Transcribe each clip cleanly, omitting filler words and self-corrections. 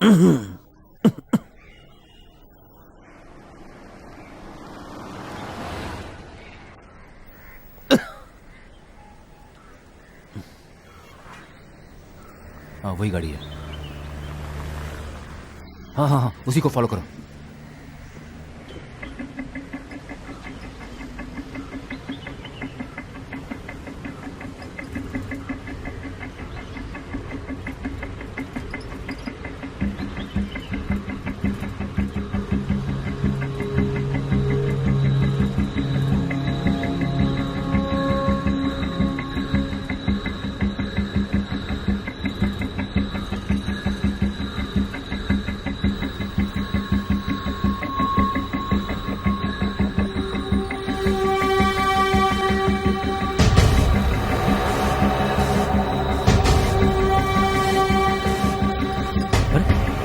हाँ वही गाड़ी है। हाँ हाँ हाँ उसी को फॉलो करो।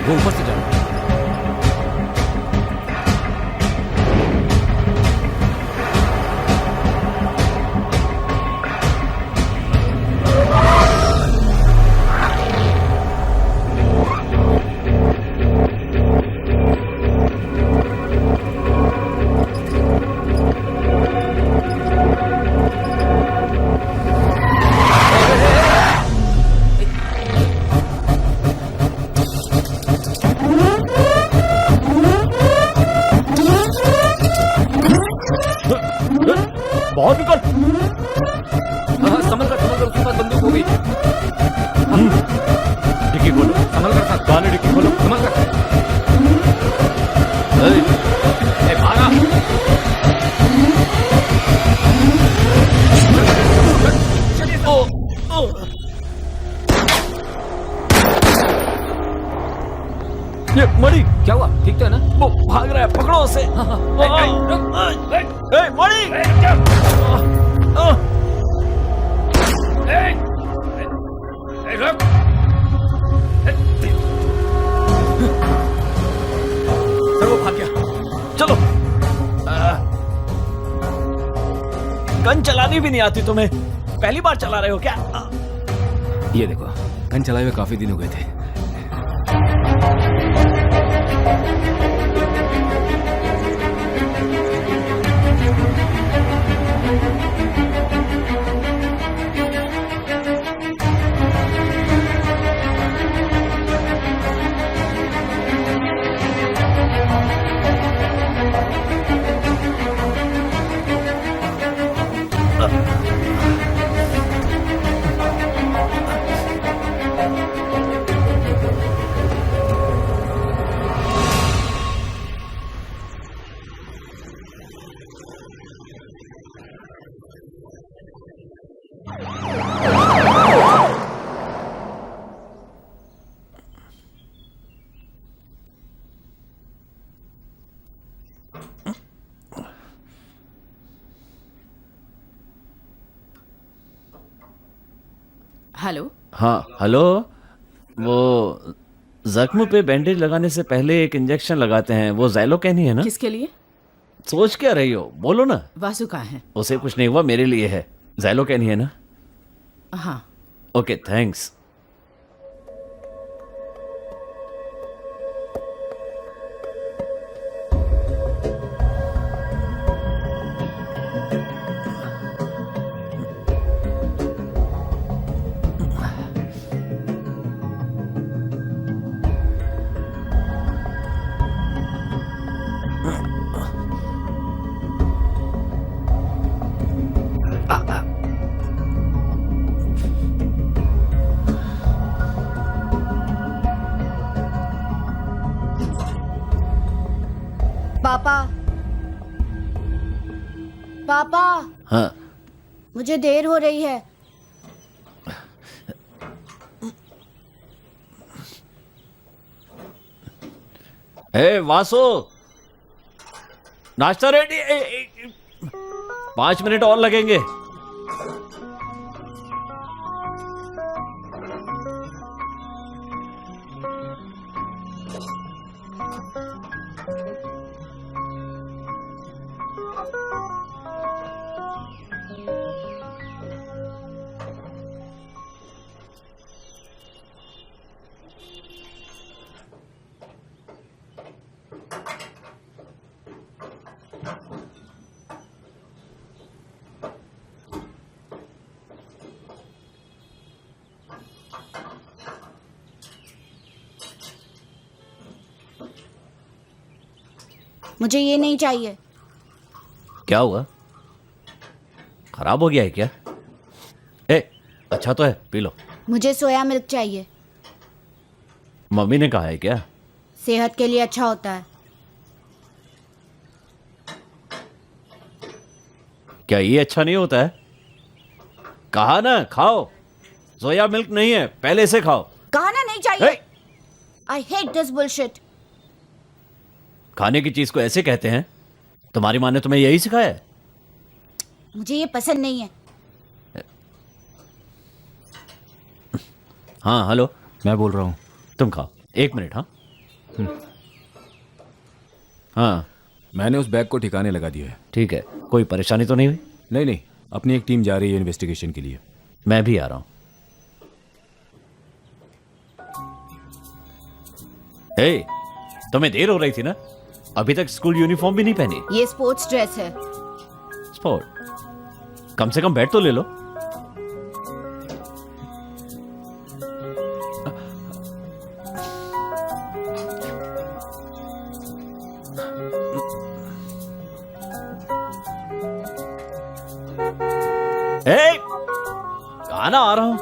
वो ऊपर से जा रहा है। बहुत निकल। हाँ संभल कर उसके पास बंदूक हो गई। डिक्की खोलो, संभल कर साथ। गाने डिक्की खोलो, संभल कर। भागा। ये मणि क्या हुआ? ठीक तो है ना? वो भाग रहा है, पकड़ो उसे। मणि सर वो भाग गया। चलो। गन चलानी भी नहीं आती तुम्हें? पहली बार चला रहे हो क्या? ये देखो गन चलाए हुए काफी दिन हो गए थे। हेलो। हाँ हेलो। वो जख्म पे बैंडेज लगाने से पहले एक इंजेक्शन लगाते हैं, वो ज़ैलोकैन ही है ना? किसके लिए? सोच क्या रही हो, बोलो ना। वासु कहाँ है? उसे कुछ नहीं हुआ, मेरे लिए है। ज़ैलोकैन ही है ना? हाँ। Okay thanks. पापा, पापा। हाँ मुझे देर हो रही है। ए वासु, नाश्ता रेडी। 5 मिनट और लगेंगे। मुझे ये नहीं चाहिए। क्या हुआ? खराब हो गया है क्या? ए, अच्छा तो है, पी लो। मुझे सोया मिल्क चाहिए। मम्मी ने कहा है क्या? सेहत के लिए अच्छा होता है। क्या ये अच्छा नहीं होता है? कहा ना खाओ, सोया मिल्क नहीं है, पहले से खाओ। कहा ना नहीं चाहिए। ए, आई हेट दिस बुलशिट। खाने की चीज को ऐसे कहते हैं? तुम्हारी माँ ने तुम्हें यही सिखाया है? मुझे ये पसंद नहीं है। हाँ हेलो, मैं बोल रहा हूँ। तुम खाओ, 1 मिनट। हाँ हाँ मैंने उस बैग को ठिकाने लगा दिया है। ठीक है, कोई परेशानी तो नहीं हुई? नहीं नहीं, अपनी एक टीम जा रही है इन्वेस्टिगेशन के लिए। मैं भी आ रहा हूँ। हे, तुम्हें देर हो रही थी ना? अभी तक स्कूल यूनिफॉर्म भी नहीं पहनी। ये स्पोर्ट्स ड्रेस है। स्पोर्ट? कम से कम बैट तो ले लो। ए, गाना आ रहा हूं।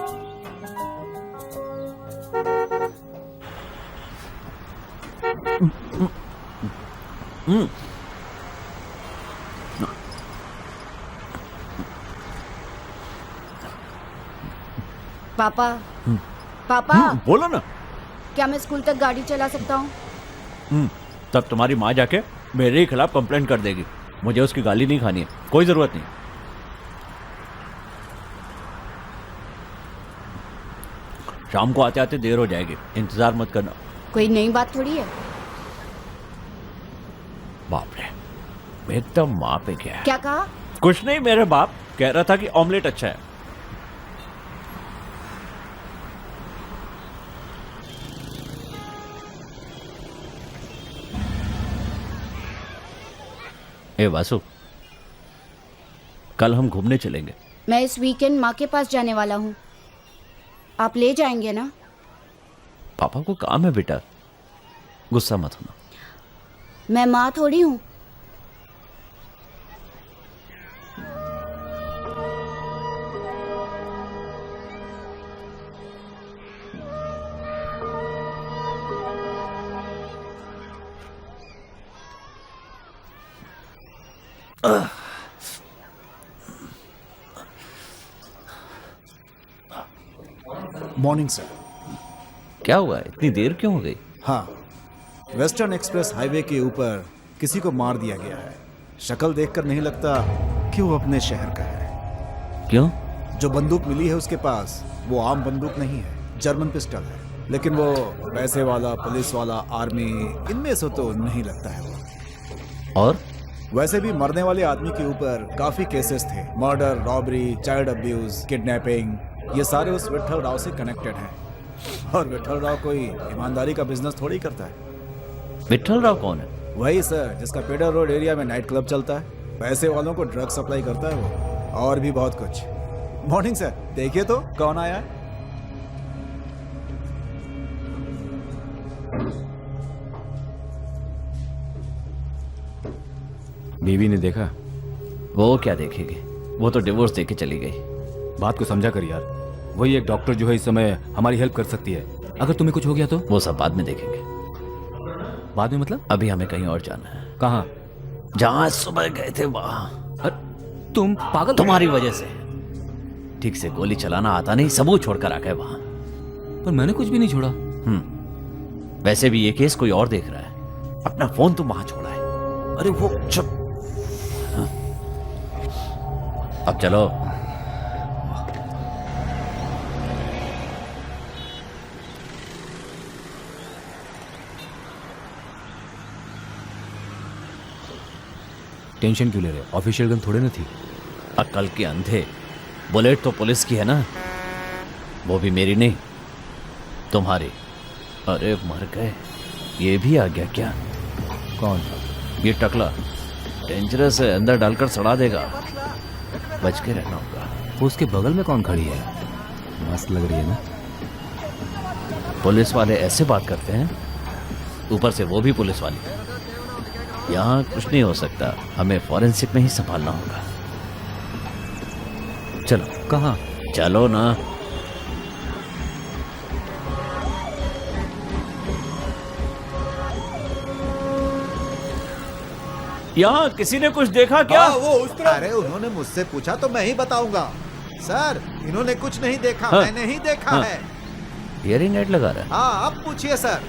पापा पापा बोलो ना। क्या मैं स्कूल तक गाड़ी चला सकता हूँ? तब तुम्हारी माँ जाके मेरे ही खिलाफ कंप्लेंट कर देगी। मुझे उसकी गाली नहीं खानी है, कोई जरूरत नहीं। शाम को आते आते देर हो जाएगी, इंतजार मत करना। कोई नई बात थोड़ी है। बाप रे, एकदम माँ पे क्या है? क्या कहा? कुछ नहीं, मेरे बाप कह रहा था कि ऑमलेट अच्छा है। ए वासु, कल हम घूमने चलेंगे। मैं इस वीकेंड माँ के पास जाने वाला हूँ। आप ले जाएंगे ना? पापा को काम है बेटा, गुस्सा मत होना। मैं माँ थोड़ी हूँ। Morning sir. क्या हुआ, इतनी देर क्यों हो गई? हाँ, वेस्टर्न एक्सप्रेस हाईवे के ऊपर किसी को मार दिया गया है। शक्ल देखकर नहीं लगता कि वो अपने शहर का है। क्यों? जो बंदूक मिली है उसके पास वो आम बंदूक नहीं है, जर्मन पिस्टल है। लेकिन वो पैसे वाला, पुलिस वाला, आर्मी, इनमें से तो नहीं लगता है वो। और वैसे भी मरने वाले आदमी के ऊपर काफी केसेस थे, murder, robbery, child abuse, kidnapping. ये सारे उस विट्ठल राव से कनेक्टेड हैं। और विट्ठल राव कोई ईमानदारी का बिजनेस थोड़ी करता है। विट्ठल राव कौन है? वही सर, जिसका पेडर रोड एरिया में नाइट क्लब चलता है, पैसे वालों को ड्रग सप्लाई करता है वो, और भी बहुत कुछ। मॉर्निंग सर, देखिए तो कौन आया है। बीवी ने देखा? वो क्या देखेगी, वो तो डिवोर्स देके चली गई। बात को समझा कर यार, वही एक डॉक्टर जो है इस समय हमारी हेल्प कर सकती है। अगर तुम्हें कुछ हो गया तो? वो सब बाद में देखेंगे। बाद में मतलब? अभी हमें कहीं और जाना है। कहाँ? जहाँ सुबह गए थे वहां। तुम पागल? तुम्हारी वजह से। ठीक से गोली चलाना आता नहीं, सबूत छोड़कर आ गए वहां। पर मैंने कुछ भी नहीं छोड़ा। वैसे भी ये केस कोई और देख रहा है। अपना फोन तुम वहां छोड़ा है। अरे वो चुप। अब चलो। टेंशन क्यों ले रहे? ऑफिशियल गन थोड़े ना थी। अक्ल के अंधे, बुलेट तो पुलिस की है ना, वो भी मेरी नहीं, तुम्हारी। अरे मर गए, ये भी आ गया क्या? कौन? ये टकला डेंजरस है, अंदर डालकर सड़ा देगा, बच के रहना होगा। वो उसके बगल में कौन खड़ी है? मस्त लग रही है ना। पुलिस वाले ऐसे बात करते हैं, ऊपर से वो भी पुलिस वाली। यहाँ कुछ नहीं हो सकता, हमें फॉरेंसिक में ही संभालना होगा। चलो। कहाँ? चलो ना। यहाँ किसी ने कुछ देखा क्या? हाँ, वो उस तरफ। अरे उन्होंने मुझसे पूछा तो मैं ही बताऊंगा। सर, इन्होंने कुछ नहीं देखा। हाँ। मैंने ही देखा हाँ। है। हियरिंग नेट लगा रहा है। हाँ, अब पूछिए सर।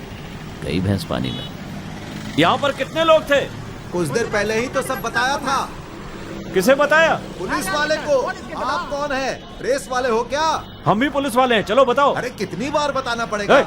गई भैंस पानी में। यहाँ पर कितने लोग थे? कुछ देर पहले ही तो सब बताया था। किसे बताया? पुलिस वाले को। आप कौन है? प्रेस वाले हो क्या? हम भी पुलिस वाले हैं, चलो बताओ। अरे कितनी बार बताना पड़ेगा?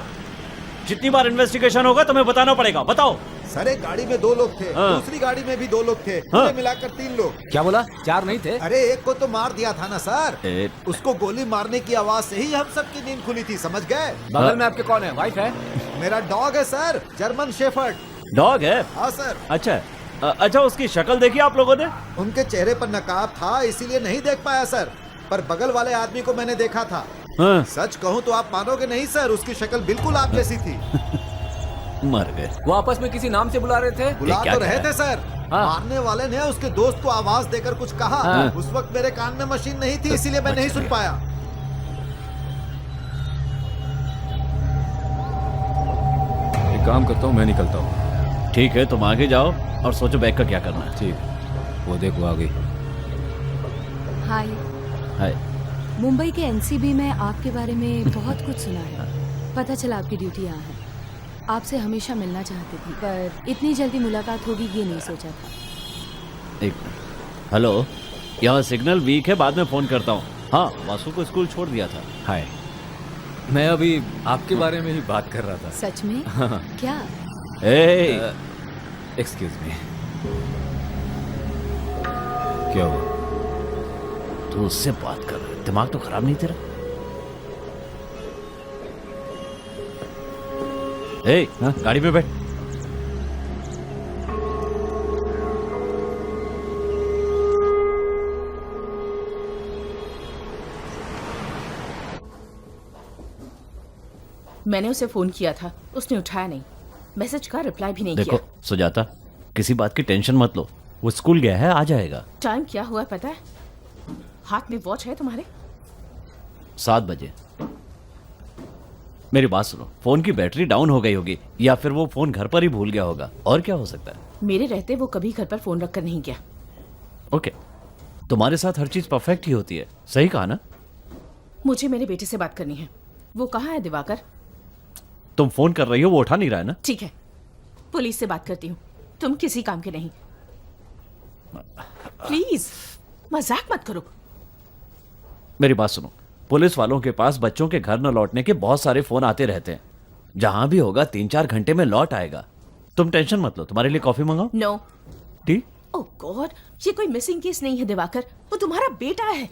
जितनी बार इन्वेस्टिगेशन होगा तुम्हें बताना पड़ेगा, बताओ। सर, एक गाड़ी में 2 लोग थे। हाँ। दूसरी गाड़ी में भी 2 लोग थे। हाँ। कुल मिलाकर 3 लोग। क्या बोला? 4 नहीं थे? अरे एक को तो मार दिया था ना सर। ए, उसको गोली मारने की आवाज से ही हम सबकी नींद खुली थी, समझ गए? बगल में आपके कौन है? वाइफ है? मेरा डॉग है सर, जर्मन शेफर्ड। डॉग है? हाँ सर। अच्छा। अच्छा, उसकी शक्ल देखी आप लोगों ने? उनके चेहरे पर नकाब था, इसीलिए नहीं देख पाया सर। पर बगल वाले आदमी को मैंने देखा था। हाँ। सच कहूँ तो आप मानोगे नहीं सर, उसकी शक्ल बिल्कुल आप जैसी थी। मर गए। वो आपस में किसी नाम से बुला रहे थे? बुला क्या तो कह रहे रहा थे सर। हाँ। मारने वाले ने उसके दोस्त को आवाज देकर कुछ कहा। हाँ। उस वक्त मेरे कान में मशीन नहीं थी, इसीलिए मैं नहीं सुन पाया। एक काम करता हूँ, मैं निकलता हूँ। ठीक है, तुम आगे जाओ और सोचो बैग का क्या करना है। ठीक, वो देखो आ गई। हाय। हाय। मुंबई के एनसीबी में आपके बारे में बहुत कुछ सुना है। पता चला आपकी ड्यूटी यहाँ है। आपसे हमेशा मिलना चाहती थी, पर इतनी जल्दी मुलाकात होगी ये नहीं सोचा था। एक मिनट। हेलो, यहाँ सिग्नल वीक है, बाद में फोन करता हूँ। हाँ, वासु को स्कूल छोड़ दिया था। हाय, मैं अभी आपके बारे में ही बात कर रहा था। सच में? क्या? एक्सक्यूज मी। क्या हुआ? तू उससे बात कर रहा है, दिमाग तो खराब नहीं तेरा? गाड़ी में बैठ। मैंने उसे फोन किया था, उसने उठाया नहीं। मैसेज का रिप्लाई भी नहीं देखो किया। सुजाता, किसी बात की टेंशन मत लो, वो स्कूल गया है, आ जाएगा। टाइम क्या हुआ पता है? हाथ में वॉच है तुम्हारे? 7 बजे। मेरी बात सुनो, फोन की बैटरी डाउन हो गई होगी, या फिर वो फोन घर पर ही भूल गया होगा, और क्या हो सकता है? मेरे रहते वो कभी घर पर फोन रखकर नहीं गया। ओके, तुम्हारे साथ हर चीज परफेक्ट ही होती है, सही कहा ना? मुझे मेरे बेटे से बात करनी है। वो कहाँ है दिवाकर? तुम फोन कर रही हो, वो उठा नहीं रहा है ना? ठीक है, पुलिस से बात करती हूँ। तुम किसी काम के नहीं। प्लीज मजाक मत करो। मेरी बात सुनो, पुलिस वालों के पास बच्चों के घर न लौटने के बहुत सारे फोन आते रहते हैं। जहां भी होगा 3-4 घंटे में लौट आएगा। तुम टेंशन मत लो, तुम्हारे लिए कॉफी मंगाओ? नो। टी? ओह गॉड, ये कोई मिसिंग केस नहीं है दिवाकर, वो तुम्हारा बेटा है।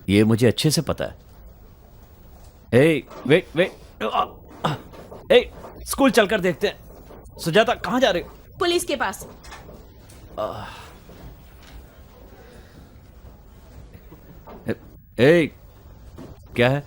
ये मुझे अच्छे से पता है। वेट, स्कूल चलकर देखते हैं। सुजाता, कहां जा रहे हो? पुलिस के पास। क्या है?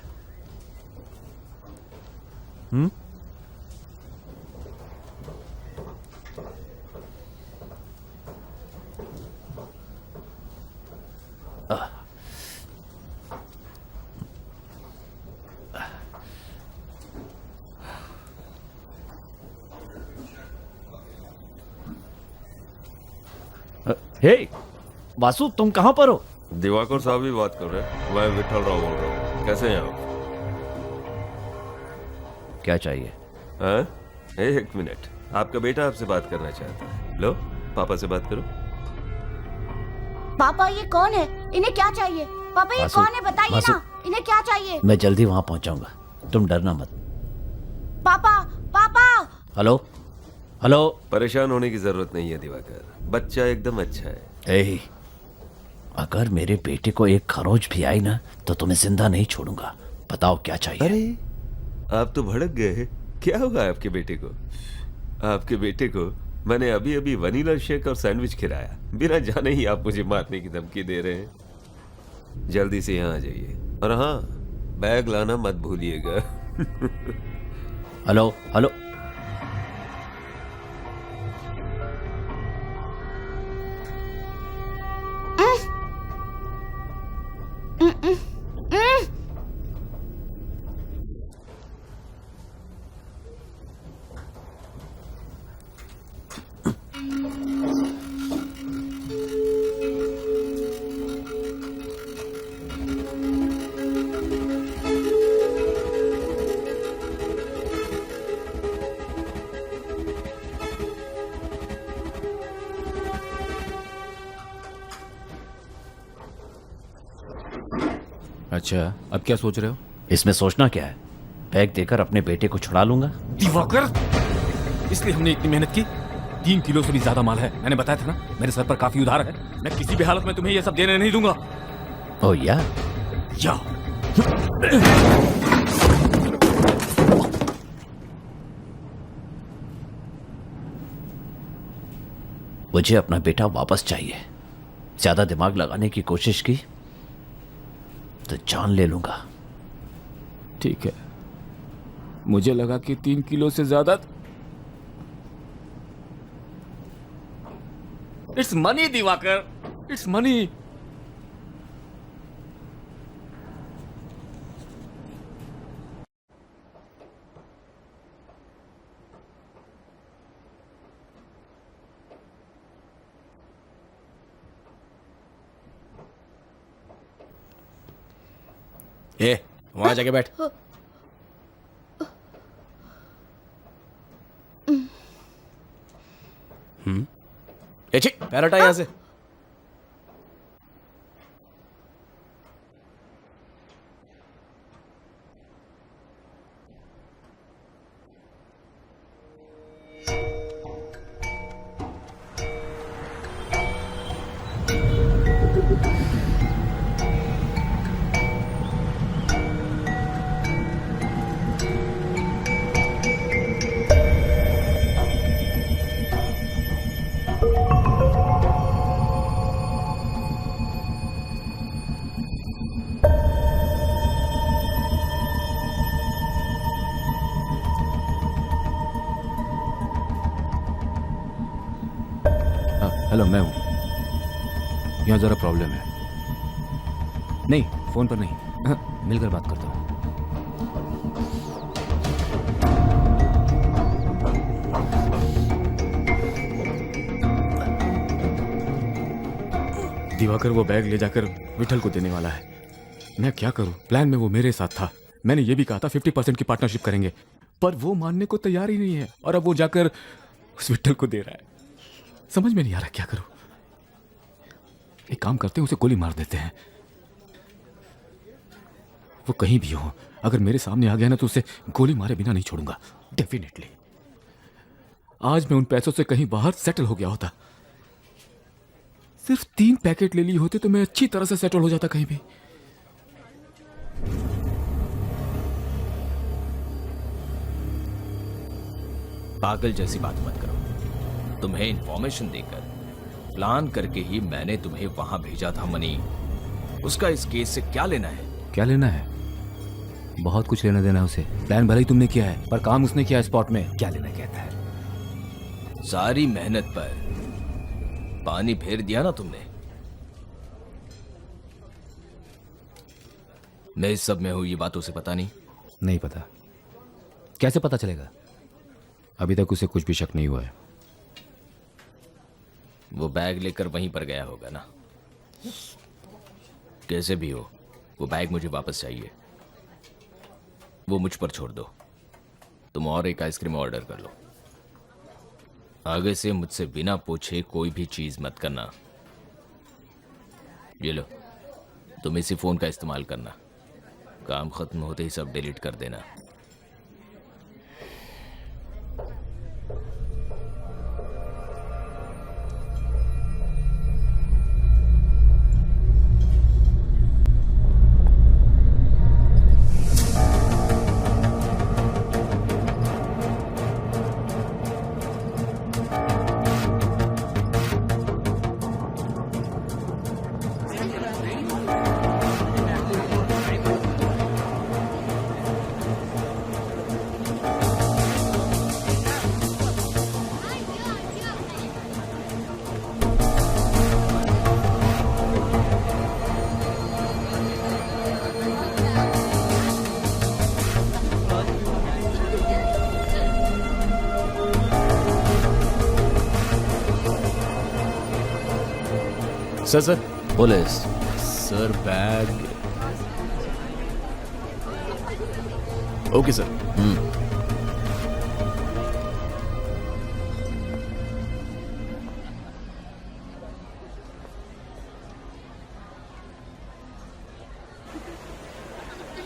वासु, तुम कहां पर हो? दिवाकर साहब ही बात कर रहे हैं। मैं विठल राव बोल रहा हूँ। कैसे हैं आप? क्या चाहिए? हाँ? एक मिनट, आपका बेटा आपसे बात करना चाहता है। लो, पापा से बात करो। पापा ये कौन है? इन्हें क्या चाहिए? पापा ये वासु, कौन है? बताइए वासु। ना, इन्हें क्या चाहिए? मैं जल्दी वहां पहुंचाऊंगा, तुम डरना मत। पापा, पापा। Hello, hello. परेशान होने की जरूरत नहीं है दिवाकर, बच्चा एकदम अच्छा है। अगर मेरे बेटे को एक खरोच भी आई ना, तो तुम्हें जिंदा नहीं छोड़ूंगा। बताओ क्या चाहिए? अरे आप तो भड़क गए। क्या हुआ आपके बेटे को? आपके बेटे को मैंने अभी अभी वनीला शेक और सैंडविच खिलाया। बिना जाने ही आप मुझे मारने की धमकी दे रहे हैं। जल्दी से यहाँ आ जाइए, और हाँ, बैग लाना मत भूलिएगा। Hello, hello. अच्छा, अब क्या सोच रहे हो? इसमें सोचना क्या है? बैग देकर अपने बेटे को छुड़ा लूंगा। दिवाकर, इसलिए हमने इतनी मेहनत की। 3 किलो से भी ज्यादा माल है, मैंने बताया था ना, मेरे सर पर काफी उधार है। मैं किसी भी हालत में तुम्हें ये सब देने नहीं दूंगा। ओ या मुझे अपना बेटा वापस चाहिए। ज्यादा दिमाग लगाने की कोशिश की तो जान ले लूंगा। ठीक है, मुझे लगा कि 3 किलो से ज्यादा। It's money Divakar, it's money. ए, वहां जाके बैठ। ए छी, पैर हटा यहां से। हेलो, मैं हूँ। यहाँ ज़रा प्रॉब्लम है। नहीं, फ़ोन पर नहीं, मिलकर बात करता हूँ। दिवाकर वो बैग ले जाकर विठल को देने वाला है। मैं क्या करूँ? प्लान में वो मेरे साथ था। मैंने ये भी कहा था 50% की पार्टनरशिप करेंगे, पर वो मानने को तैयार ही नहीं है। और अब वो जाकर उस विठल को दे रहा है। समझ में नहीं आ रहा क्या करूं। एक काम करते हैं, उसे गोली मार देते हैं। वो कहीं भी हो, अगर मेरे सामने आ गया ना तो उसे गोली मारे बिना नहीं छोड़ूंगा, डेफिनेटली। आज मैं उन पैसों से कहीं बाहर सेटल हो गया होता। सिर्फ 3 पैकेट ले लिए होते तो मैं अच्छी तरह से सेटल हो जाता कहीं भी। पागल जैसी बात मत करो। तुम्हें इंफॉर्मेशन देकर, प्लान करके ही मैंने तुम्हें वहां भेजा था मनी। उसका इस केस से क्या लेना है? क्या लेना है? बहुत कुछ लेना देना है उसे। प्लान भले ही तुमने किया है, पर काम उसने किया स्पॉट में। क्या लेना कहता है? सारी मेहनत पर पानी फेर दिया ना तुमने। मैं इस सब में हूं, ये बात उसे पता नहीं। नहीं पता। कैसे पता चलेगा? अभी तक उसे कुछ भी शक नहीं हुआ है। वो बैग लेकर वहीं पर गया होगा ना। कैसे भी हो, वो बैग मुझे वापस चाहिए। वो मुझ पर छोड़ दो। तुम और एक आइसक्रीम ऑर्डर कर लो। आगे से मुझसे बिना पूछे कोई भी चीज मत करना। ये लो, तुम इसी फोन का इस्तेमाल करना। काम खत्म होते ही सब डिलीट कर देना। Sir police. Sir bag. Okay sir.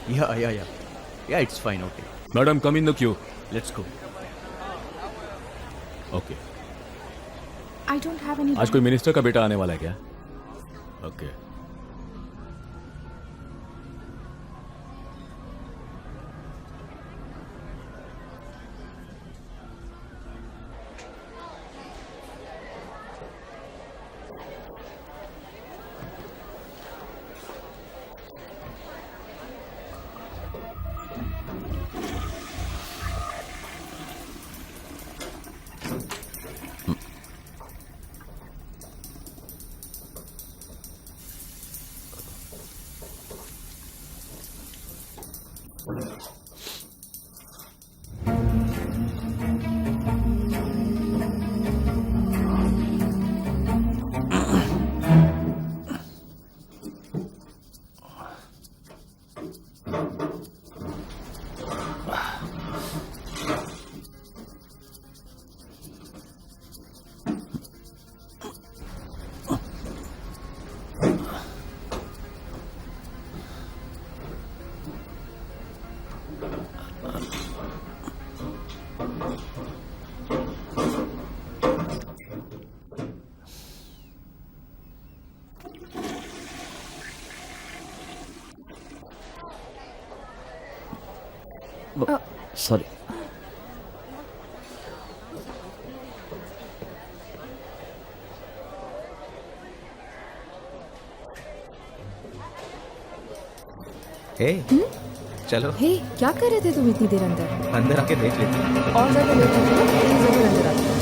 Yeah, it's fine, okay. Madam come in the Q. Let's go. Okay. I don't have any. आज कोई मिनिस्टर का बेटा आने वाला है क्या? ओके. Sorry. चलो हे, क्या कर रहे थे तुम इतनी देर अंदर? अंदर आके देख लेते हैं। और ज्यादा लेट हो गया, प्लीज जरूर अंदर आ जाओ।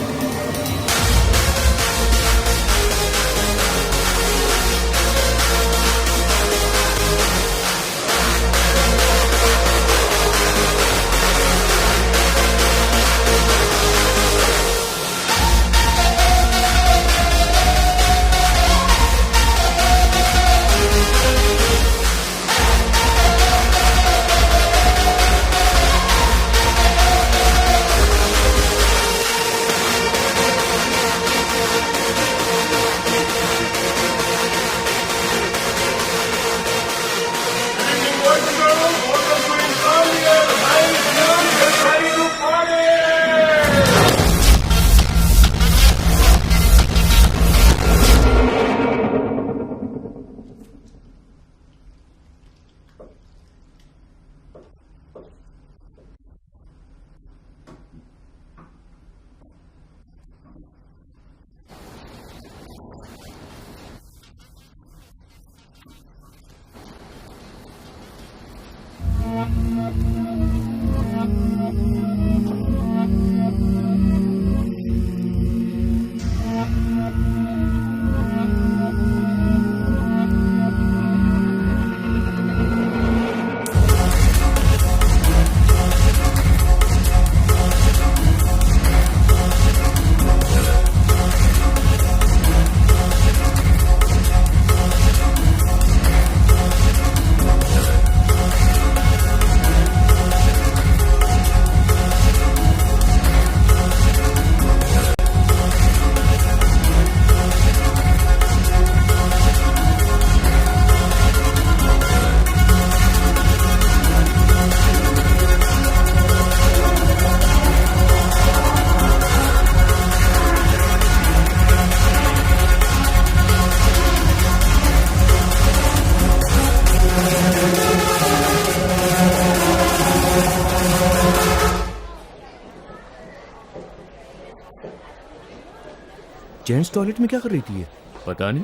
जेंट्स टॉयलेट में क्या कर रही थी ये? पता नहीं.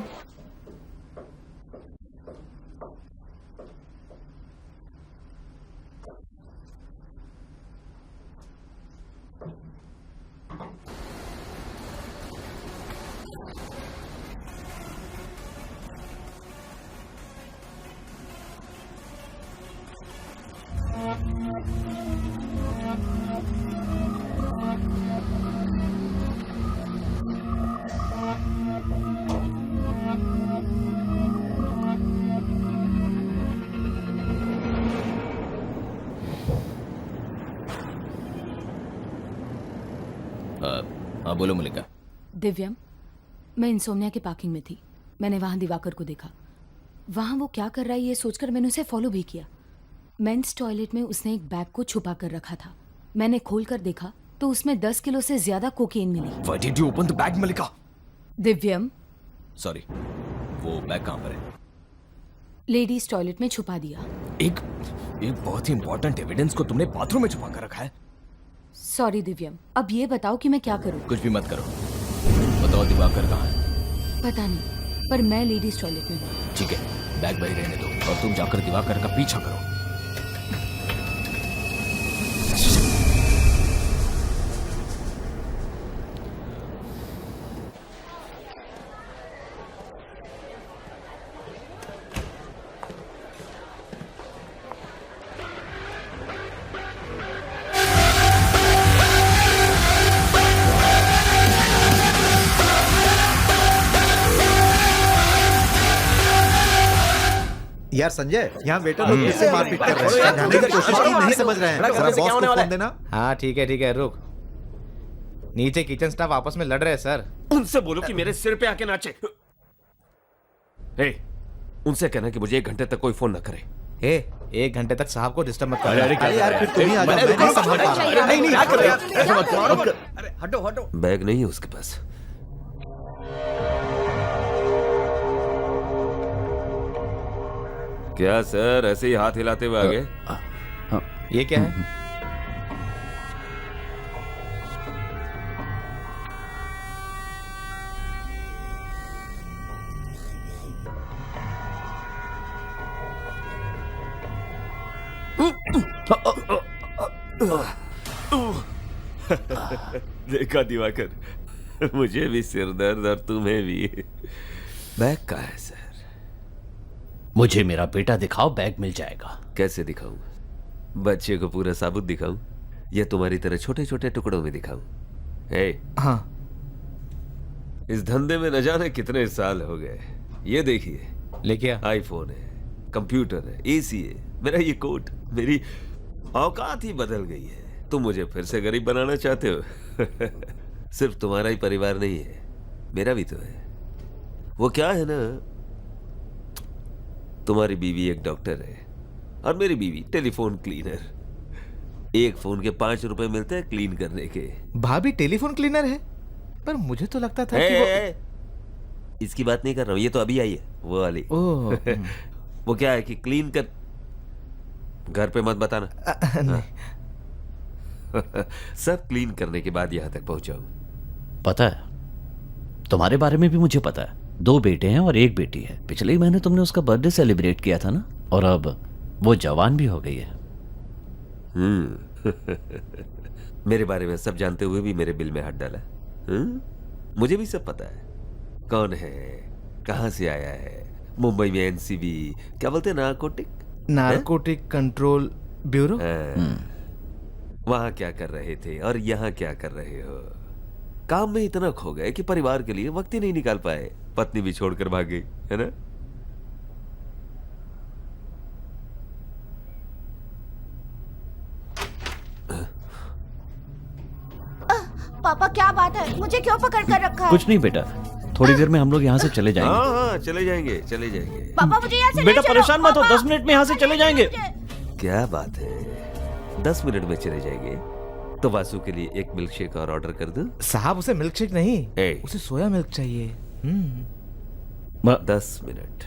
हाँ बोलो मलिका। दिव्यम, मैं इंसोमनिया की पार्किंग में थी। मैंने वहां दिवाकर को देखा। वहां वो क्या कर रहा है ये सोचकर मैंने उसे फॉलो भी किया। मेंस टॉयलेट में उसने एक बैग को छुपा कर रखा था। मैंने खोल कर देखा तो उसमें 10 किलो से ज्यादा कोकेन मिली। Why did you open the bag, Mallika? Divyam, sorry, वो बैग कहाँ पर है? लेडीज टॉयलेट में छुपा दिया। एक बहुत ही इंपॉर्टेंट एविडेंस को तुमने बाथरूम में छुपा कर रखा है। सॉरी दिव्यम, अब ये बताओ कि मैं क्या करूं? कुछ भी मत करो, बताओ दिवाकर कहाँ है? पता नहीं, पर मैं लेडीज टॉयलेट में हूँ। ठीक है, बैग वही रहने दो और तुम जाकर दिवाकर का पीछा करो। यार संजय, यहाँ वेटर लोग किससे मारपीट कर रहे हैं? समझाने की कोशिश की, नहीं समझ रहे हैं। जरा बॉस को फोन देना। हाँ ठीक है, रुक। नीचे किचन स्टाफ आपस में लड़ रहे हैं सर। उनसे बोलो कि मेरे सिर पे आके नाचे। उनसे कहना कि मुझे 1 घंटे तक कोई फोन ना करे। 1 घंटे तक साहब को डिस्टर्ब मत कर। अरे यार फिर तुम ही आ जाओ, मैं नहीं संभाल पा रहा। नहीं क्या कर रहे हो? हटो। बैग नहीं है उसके पास। क्या सर, ऐसे ही हाथ हिलाते हुए आगे? ये क्या है? देखा दिवाकर, मुझे भी सिर दर्द और तुम्हें भी। बैग कहाँ है सर? मुझे मेरा बेटा दिखाओ, बैग मिल जाएगा। कैसे दिखाऊं? बच्चे को पूरा साबुत दिखाऊं या तुम्हारी तरह छोटे छोटे टुकड़ों में दिखाऊं? हाँ, इस धंधे में न जाने कितने साल हो गए। ये देखिए, लेके आ। आईफोन है, कंप्यूटर है, एसी है, मेरा ये कोट, मेरी औकात ही बदल गई है। तुम मुझे फिर से गरीब बनाना चाहते हो? सिर्फ तुम्हारा ही परिवार नहीं है, मेरा भी तो है। वो क्या है ना, तुम्हारी बीवी एक डॉक्टर है और मेरी बीवी टेलीफोन क्लीनर। एक फोन के 5 रुपए मिलते हैं क्लीन करने के। भाभी टेलीफोन क्लीनर है, पर मुझे तो लगता था कि वो... इसकी बात नहीं कर रहा हूं, ये तो अभी आई है वो वाली। ओह, वो क्या है कि क्लीन कर, घर पे मत बताना। नहीं। सब क्लीन करने के बाद यहां तक पहुंचाऊं। पता है, तुम्हारे बारे में भी मुझे पता है। 2 बेटे हैं और 1 बेटी है। पिछले ही महीने तुमने उसका बर्थडे सेलिब्रेट किया था ना, और अब वो जवान भी हो गई है। मेरे बारे में सब जानते हुए भी मेरे बिल में हाथ डाला। मुझे भी सब पता है, कौन है, कहां से आया है। मुंबई में एनसीबी, क्या बोलते हैं, नारकोटिक कंट्रोल ब्यूरो। वहां क्या कर रहे थे और यहाँ क्या कर रहे हो? काम में इतना खो गए कि परिवार के लिए वक्त ही नहीं निकाल पाए। पत्नी भी छोड़कर भाग गई, है ना? पापा क्या बात है? मुझे क्यों पकड़ कर रखा है? कुछ नहीं बेटा, थोड़ी देर में हम लोग यहाँ से चले जाएंगे। हाँ, चले जाएंगे। पापा मुझे यहाँ से बेटा ले चलो। परेशान मत हो, पापा, 10 मिनट में यहाँ से चले जाएंगे। क्या बात है, 10 मिनट में चले जाएंगे? तो वासु के लिए एक मिल्क शेक और ऑर्डर कर दूं? साहब उसे मिल्क शेक नहीं, ए। उसे सोया मिल्क चाहिए। 10 minute.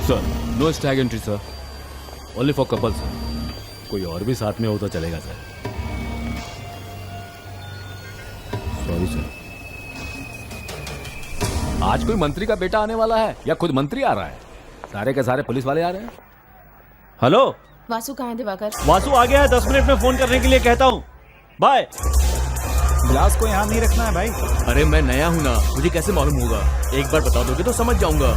Sir, no stag entry sir, only for couple sir. कोई और भी साथ में हो तो चलेगा सर। Sorry sir. आज कोई मंत्री का बेटा आने वाला है या खुद मंत्री आ रहा है? सारे के सारे पुलिस वाले आ रहे हैं। हेलो, वासु कहाँ है दिवाकर? वासु आ गया है, 10 मिनट में फोन करने के लिए कहता हूँ। बाय। ग्लास को यहाँ नहीं रखना है भाई। अरे मैं नया हूं ना, मुझे कैसे मालूम होगा? एक बार बता दोगे तो समझ जाऊंगा।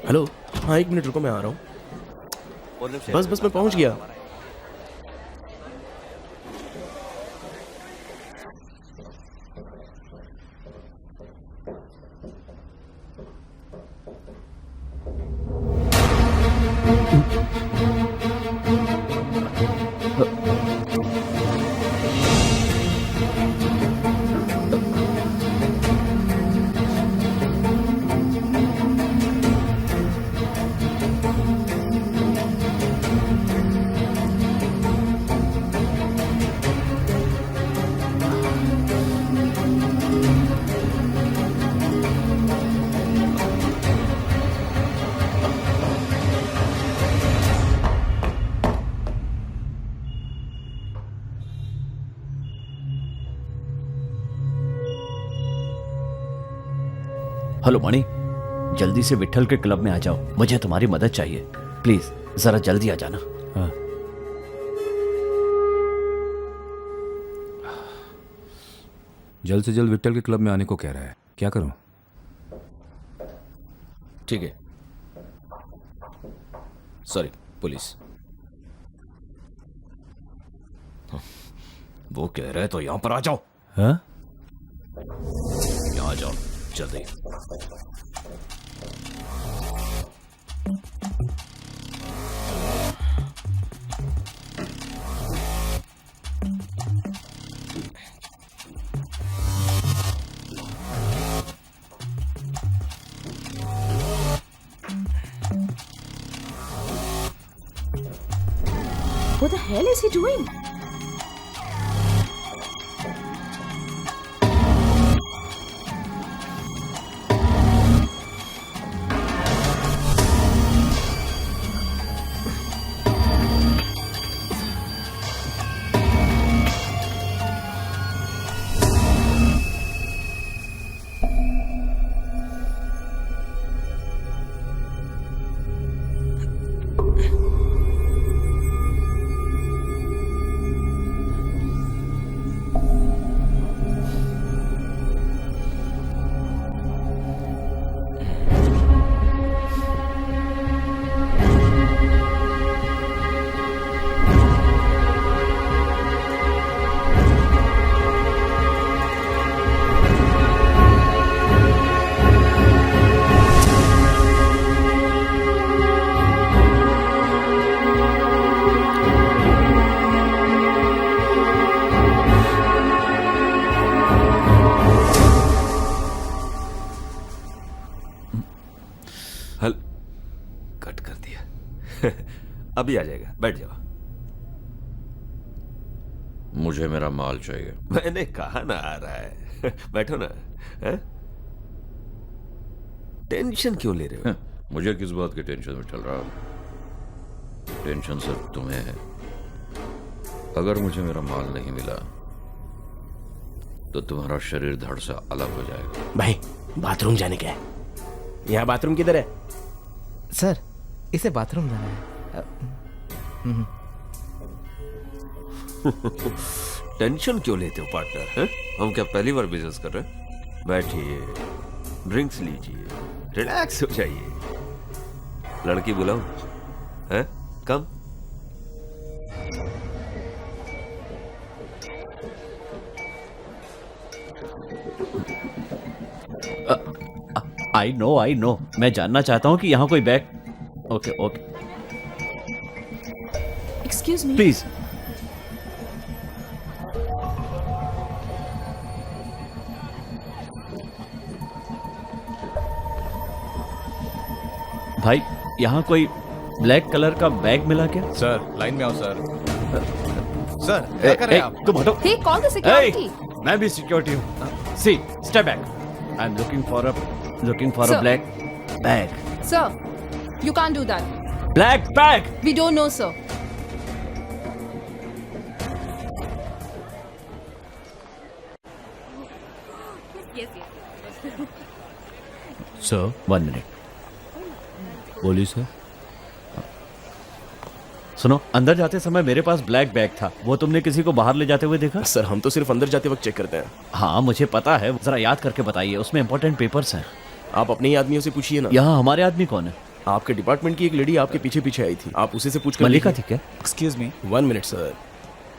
हेलो, हाँ 1 मिनट रुको, मैं आ रहा हूँ। बस मैं पहुंच गया। हेलो मणि, जल्दी से विट्ठल के क्लब में आ जाओ, मुझे तुम्हारी मदद चाहिए। प्लीज जरा जल्दी आ जाना। हाँ। जल्द से जल्द विट्ठल के क्लब में आने को कह रहा है, क्या करूं? ठीक है। Sorry police. वो कह रहे तो यहां पर आ जाओ। हाँ? यहां आ जाओ जल्दी। What the hell is he doing? Cut कर दिया। अभी आ जाएगा, बैठ जाओ। मुझे मेरा माल चाहिए। मैंने कहा ना आ रहा है। बैठो ना। है? टेंशन क्यों ले रहे हो? मुझे किस बात की टेंशन में चल रहा हूं? टेंशन सिर्फ तुम्हें है। अगर मुझे मेरा माल नहीं मिला तो तुम्हारा शरीर धड़ से अलग हो जाएगा। भाई बाथरूम जाने का है। यहाँ बाथरूम किधर है? सर इसे बाथरूम जाना है। टेंशन क्यों लेते हो पार्टनर? हैं? हम क्या पहली बार बिजनेस कर रहे हैं? बैठिए, ड्रिंक्स लीजिए, रिलैक्स हो जाइए। लड़की बुलाऊं? हैं? कम। आई नो मैं जानना चाहता हूं कि यहाँ कोई bag. Okay excuse me. Please. भाई यहाँ कोई ब्लैक कलर का बैग मिला क्या? सर लाइन में आओ सर। सर क्या कर रहे हैं आप? तुम हटो। Hey, call the security. मैं भी सिक्योरिटी हूँ। See step back. I am looking for a Sir. Black bag. Sir, you can't do that. Black bag. We don't know, sir. Sir 1 minute. बोलिए सर। सुनो, अंदर जाते समय मेरे पास ब्लैक बैग था, वो तुमने किसी को बाहर ले जाते हुए देखा? सर हम तो सिर्फ अंदर जाते वक्त चेक करते हैं। हाँ मुझे पता है, जरा याद करके बताइए, उसमें इंपॉर्टेंट पेपर्स हैं। आप अपने ही आदमियों से पूछिए ना। यहाँ हमारे आदमी कौन है? आपके डिपार्टमेंट की एक लेडी आपके पीछे पीछे आई थी, आप उसी से पूछ कर मल्लिका थी क्या? Excuse me. 1 minute sir.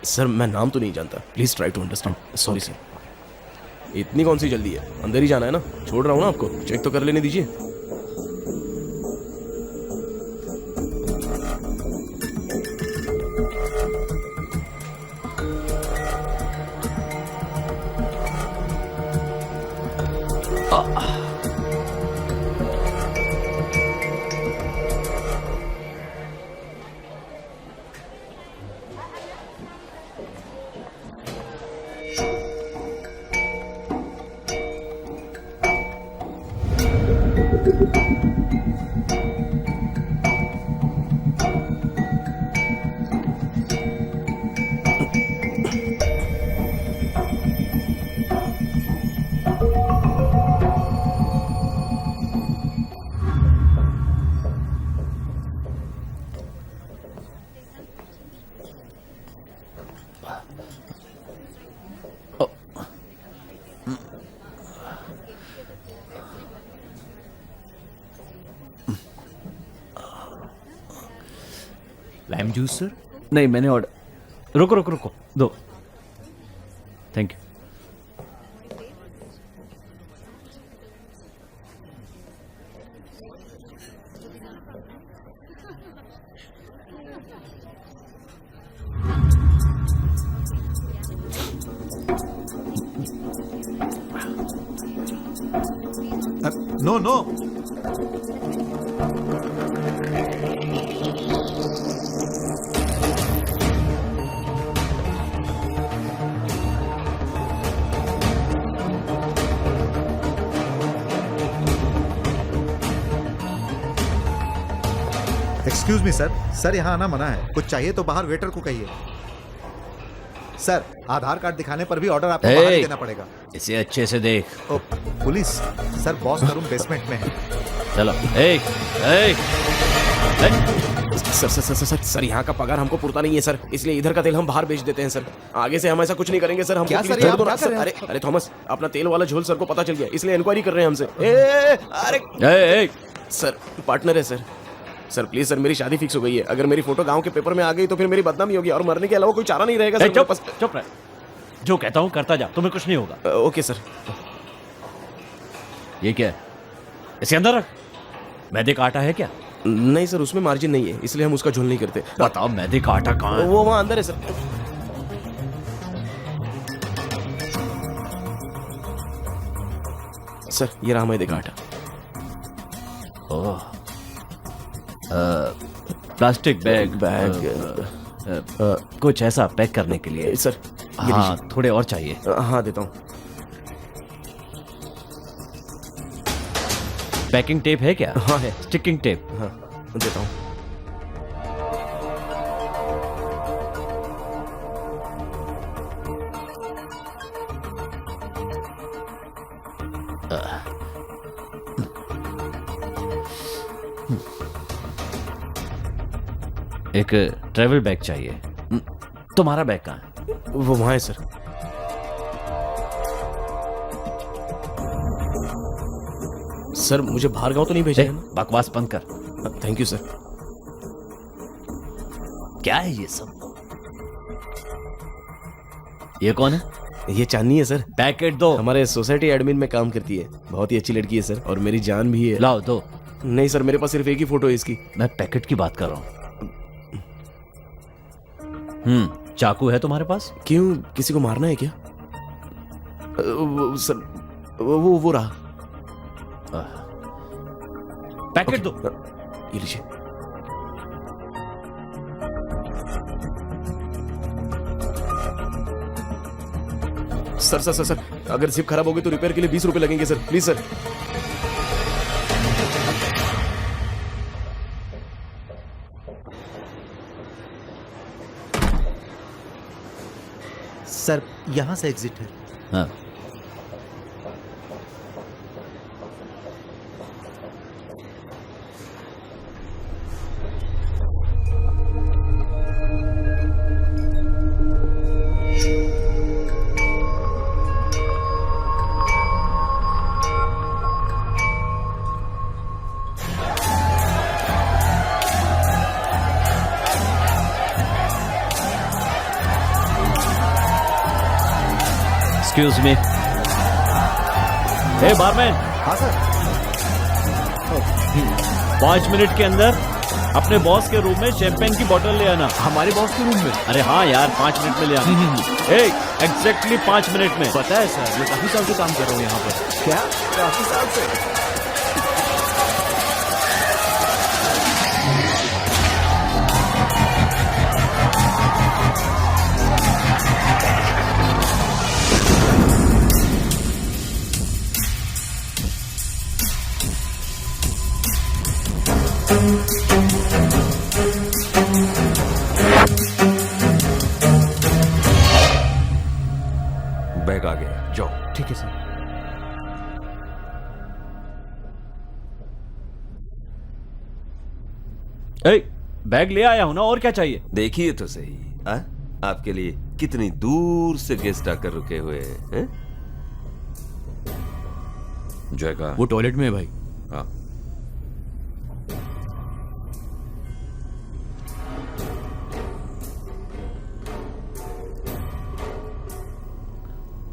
Sir मैं नाम तो नहीं जानता, please try to understand. Sorry sir. इतनी कौन सी जल्दी है? अंदर ही जाना है ना, छोड़ रहा हूँ ना आपको, चेक तो कर लेने दीजिए। Lime juice sir? नहीं मैंने ऑर्डर। रुको रुको रुको, दो। Thank you. No no. Excuse me sir, sir यहाँ आना मना है। कुछ चाहिए तो बाहर वेटर को कहिए। सर आधार कार्ड दिखाने पर भी ऑर्डर आपको बाहर ही देना पड़ेगा। इसे अच्छे से देख। ओ, पुलिस सर, बॉस का रूम बेसमेंट में है। चलो। Sir sir sir sir sir यहाँ का पगार हमको पुरता नहीं है सर, इसलिए इधर का तेल हम बाहर बेच देते हैं सर। आगे से हम ऐसा कुछ नहीं करेंगे सर। हम क्या सर, ये आप क्या कर रहे हैं? अरे थॉमस, अपना तेल वाला झोल सर को पता चल गया, इसलिए इंक्वायरी कर रहे हैं हमसे। अरे सर पार्टनर है सर। सर प्लीज सर, मेरी शादी फिक्स हो गई है। अगर मेरी फोटो गांव के पेपर में आ गई तो फिर मेरी बदनामी होगी और मरने के अलावा कोई चारा नहीं रहेगा सर। चुप रह, जो कहता हूँ करता जा, तुम्हें कुछ नहीं होगा। Okay sir. ये क्या है? इसे अंदर रख। मैदे का आटा है क्या? नहीं सर, उसमें मार्जिन नहीं है, इसलिए हम उसका झोल नहीं करते। बताओ मैदे का आटा कहाँ है? वो वहाँ अंदर है सर। सर ये रहा मैदे का आटा। ओह, प्लास्टिक बैग कुछ ऐसा पैक करने के लिए सर। हाँ थोड़े और चाहिए। हाँ देता हूँ। पैकिंग टेप है क्या? हाँ है। Sticking tape? हाँ देता हूँ। एक ट्रैवल बैग चाहिए। तुम्हारा बैग कहाँ है? वो वहाँ है सर। सर मुझे बाहर गाँव तो नहीं भेजा है ना? बकवास बंद कर। Thank you sir. क्या है ये सब? ये कौन है? ये चांदनी है सर। पैकेट दो। हमारे सोसाइटी एडमिन में काम करती है, बहुत ही अच्छी लड़की है सर, और मेरी जान भी है। लाओ दो। नहीं सर, मेरे पास सिर्फ एक ही फोटो है इसकी। मैं पैकेट की बात कर रहा हूँ। चाकू है तुम्हारे पास? क्यों, किसी को मारना है क्या? सर वो रहा। पैकेट दो। ये लीजिए। सर सर सर सर, अगर जिप खराब हो गई तो रिपेयर के लिए 20 रुपए लगेंगे सर, प्लीज सर। सर यहाँ से एग्जिट है। हाँ। Excuse me. Hey barman. हाँ सर। 5 मिनट के अंदर अपने बॉस के रूम में शैंपेन की बोतल ले आना। हमारे बॉस के रूम में? अरे हाँ यार, 5 मिनट में ले आना। एग्जैक्टली 5 मिनट में। पता है सर, मैं काफी साल से काम कर रहा हूँ यहाँ पर। क्या? काफी साल से? बैग आ गया, जाओ। ठीक है सर। बैग ले आया हूं ना, और क्या चाहिए? देखिए तो सही, आपके लिए कितनी दूर से गेस्ट आकर रुके हुए हैं। जय का वो टॉयलेट में है भाई। हाँ।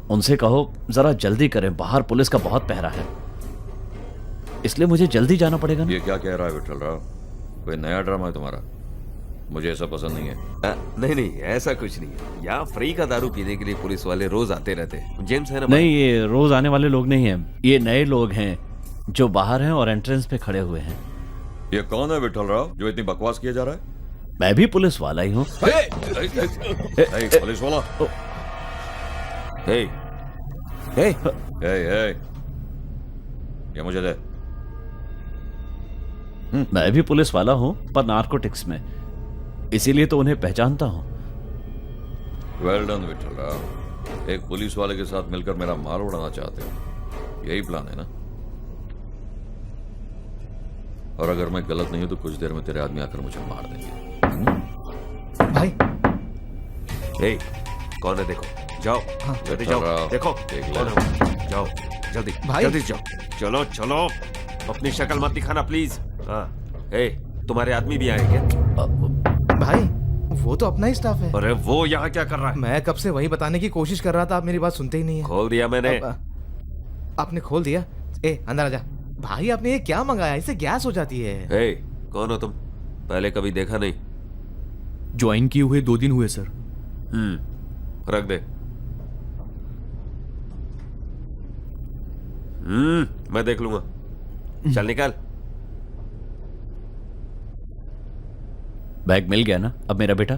उनसे कहो जरा जल्दी करें, बाहर पुलिस का बहुत पहरा है, इसलिए मुझे जल्दी जाना पड़ेगा ना। ये क्या कह रहा है विठल राव? कोई नया ड्रामा है तुम्हारा? मुझे ऐसा पसंद नहीं है। नहीं नहीं, ऐसा कुछ नहीं है। यहाँ फ्री का दारू पीने के लिए पुलिस वाले रोज आते रहते हैं। जेम्स है ना? नहीं, ये रोज आने वाले लोग नहीं हैं, ये नए लोग हैं जो बाहर हैं और एंट्रेंस पे खड़े हुए हैं। ये कौन है विठल राव जो इतनी बकवास किया जा रहा है? मैं भी पुलिस वाला ही हूँ। पुलिस वाला? ये मुझे दे। मैं भी पुलिस वाला हूँ, पर नार्कोटिक्स में, इसीलिए तो उन्हें पहचानता हूँ। वेल डन विठल राव, एक पुलिस वाले के साथ मिलकर मेरा माल उड़ाना चाहते हो, यही प्लान है ना? और अगर मैं गलत नहीं हूं तो कुछ देर में तेरे आदमी आकर मुझे मार देंगे। भाई कौन है देखो, जाओ। हाँ, जल्दी जाओ, देखो कौन है, जाओ जल्दी भाई। जल्दी जाओ, चलो चलो, अपनी शक्ल मत दिखाना प्लीज। हाँ, तुम्हारे आदमी भी आए क्या? भाई वो तो अपना ही स्टाफ है। अरे वो यहाँ क्या कर रहा है? मैं कब से वही बताने की कोशिश कर रहा था, आप मेरी बात सुनते ही नहीं है। खोल दिया मैंने। आपने खोल दिया? अंदर आजा। भाई आपने ये क्या मंगाया? इससे गैस हो जाती है। कौन हो तुम? पहले कभी देखा नहीं। ज्वाइन किए हुए 2 दिन हुए सर। रख दे। मैं देख लूंगा। चल निकाल। बैग मिल गया ना अब मेरा बेटा?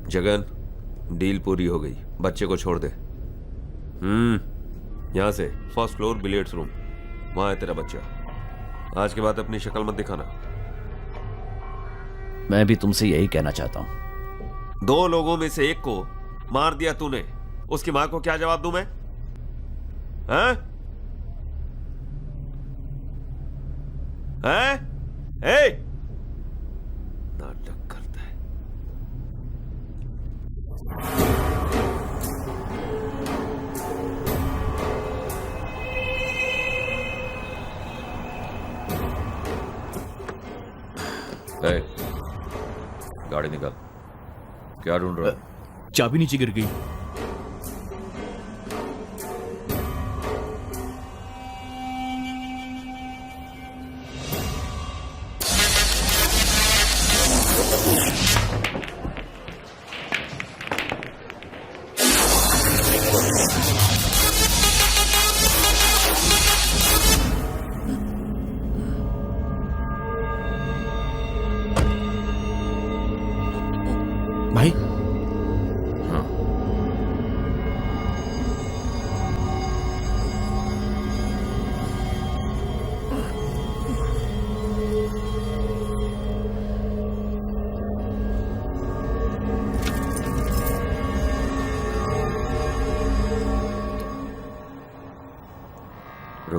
जगन, डील पूरी हो गई, बच्चे को छोड़ दे। यहां से फर्स्ट फ्लोर बिलियर्ड्स रूम, वहां है तेरा बच्चा। आज के बाद अपनी शक्ल मत दिखाना। मैं भी तुमसे यही कहना चाहता हूं। 2 लोगों में से एक को मार दिया तूने, उसकी मां को क्या जवाब दूं मैं? हैं? नाटक करता है। गाड़ी निकाल। क्या ढूंढ रहा है? चाबी नीचे गिर गई। भाई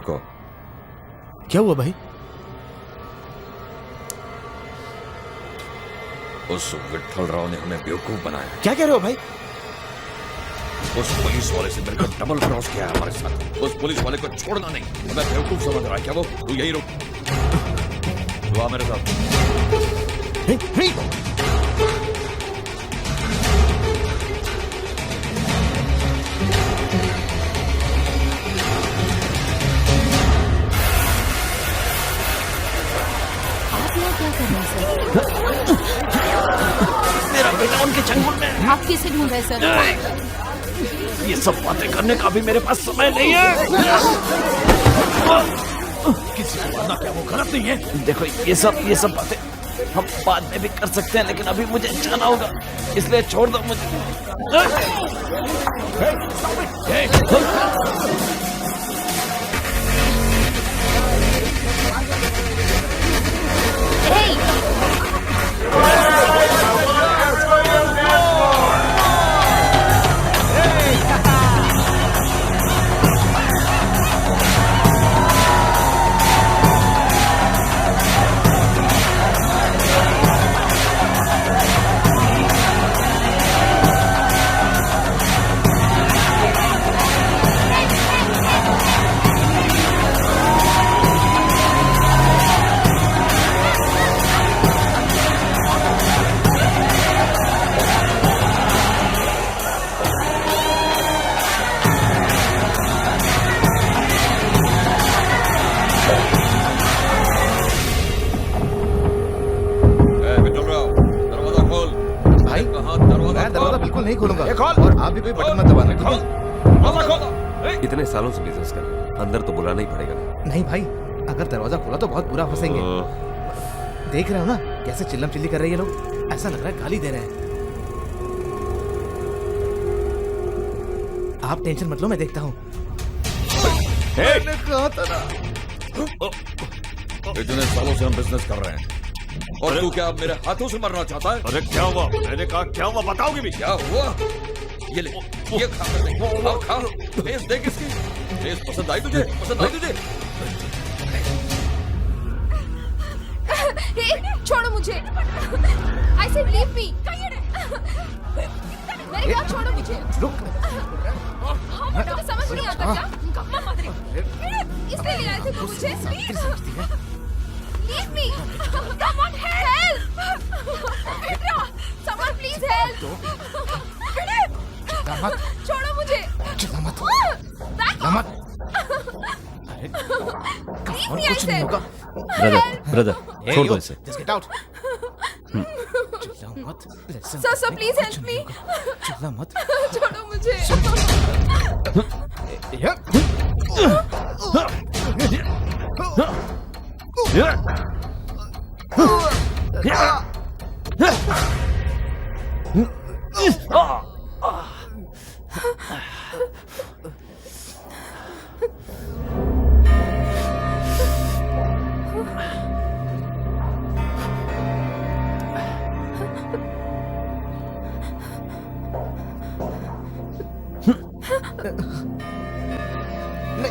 रुको। क्या हुआ भाई? उस विट्ठल राव ने हमें बेवकूफ बनाया। क्या कह रहे हो भाई? उस पुलिस वाले से मिलकर डबल क्रॉस किया है हमारे साथ। उस पुलिस वाले को छोड़ना नहीं। हमें बेवकूफ समझ रहा है क्या वो? तू यही रुक, तू आ मेरे साथ। आप यहाँ क्या कर रहे हैं सर? मेरा बेटा उनके चंगुल में है। आप किसे ढूंढ रहे हैं सर? ये सब बातें करने का भी मेरे पास समय नहीं है। किसी को मारना क्या वो गलत नहीं है? देखो ये सब बातें हम बाद में भी कर सकते हैं, लेकिन अभी मुझे जाना होगा, इसलिए छोड़ दो मुझे। नहीं खोलूंगा और आप भी कोई बटन मत दबाना। इतने सालों से बिजनेस कर रहे हैं, अंदर तो बुलाना ही पड़ेगा ना। नहीं भाई, अगर दरवाजा खोला तो बहुत बुरा फंसेंगे। देख रहे हो ना कैसे चिल्लम चिल्ली कर रहे हैं ये लोग? ऐसा लग रहा है गाली दे रहे हैं। आप टेंशन मत लो, मैं देखता हूँ। मैंने कहा था ना, इतने सालों से हम बिजनेस कर रहे हैं और तू क्या अब मेरे हाथों से मरना चाहता है? अरे क्या हुआ? मैंने कहा क्या हुआ बताओगे भी? क्या हुआ? ये ले, ये खा कर देख। खा खा, टेस्ट देख इसकी। टेस्ट पसंद आई तुझे? पसंद आई तुझे? छोड़ो मुझे। I said leave me. मेरी बात छोड़ो मुझे। मुझे समझ नहीं आता क्या? इसलिए ले आए थे तुम मुझे? Leave me. Come on, help. Petra, someone please help. छोड़ो मुझे। कुछ नहीं होगा। ब्रदर छोड़ दो इसे। Just get out. Sir, please help me. चिल्ला मत। छोड़ो मुझे।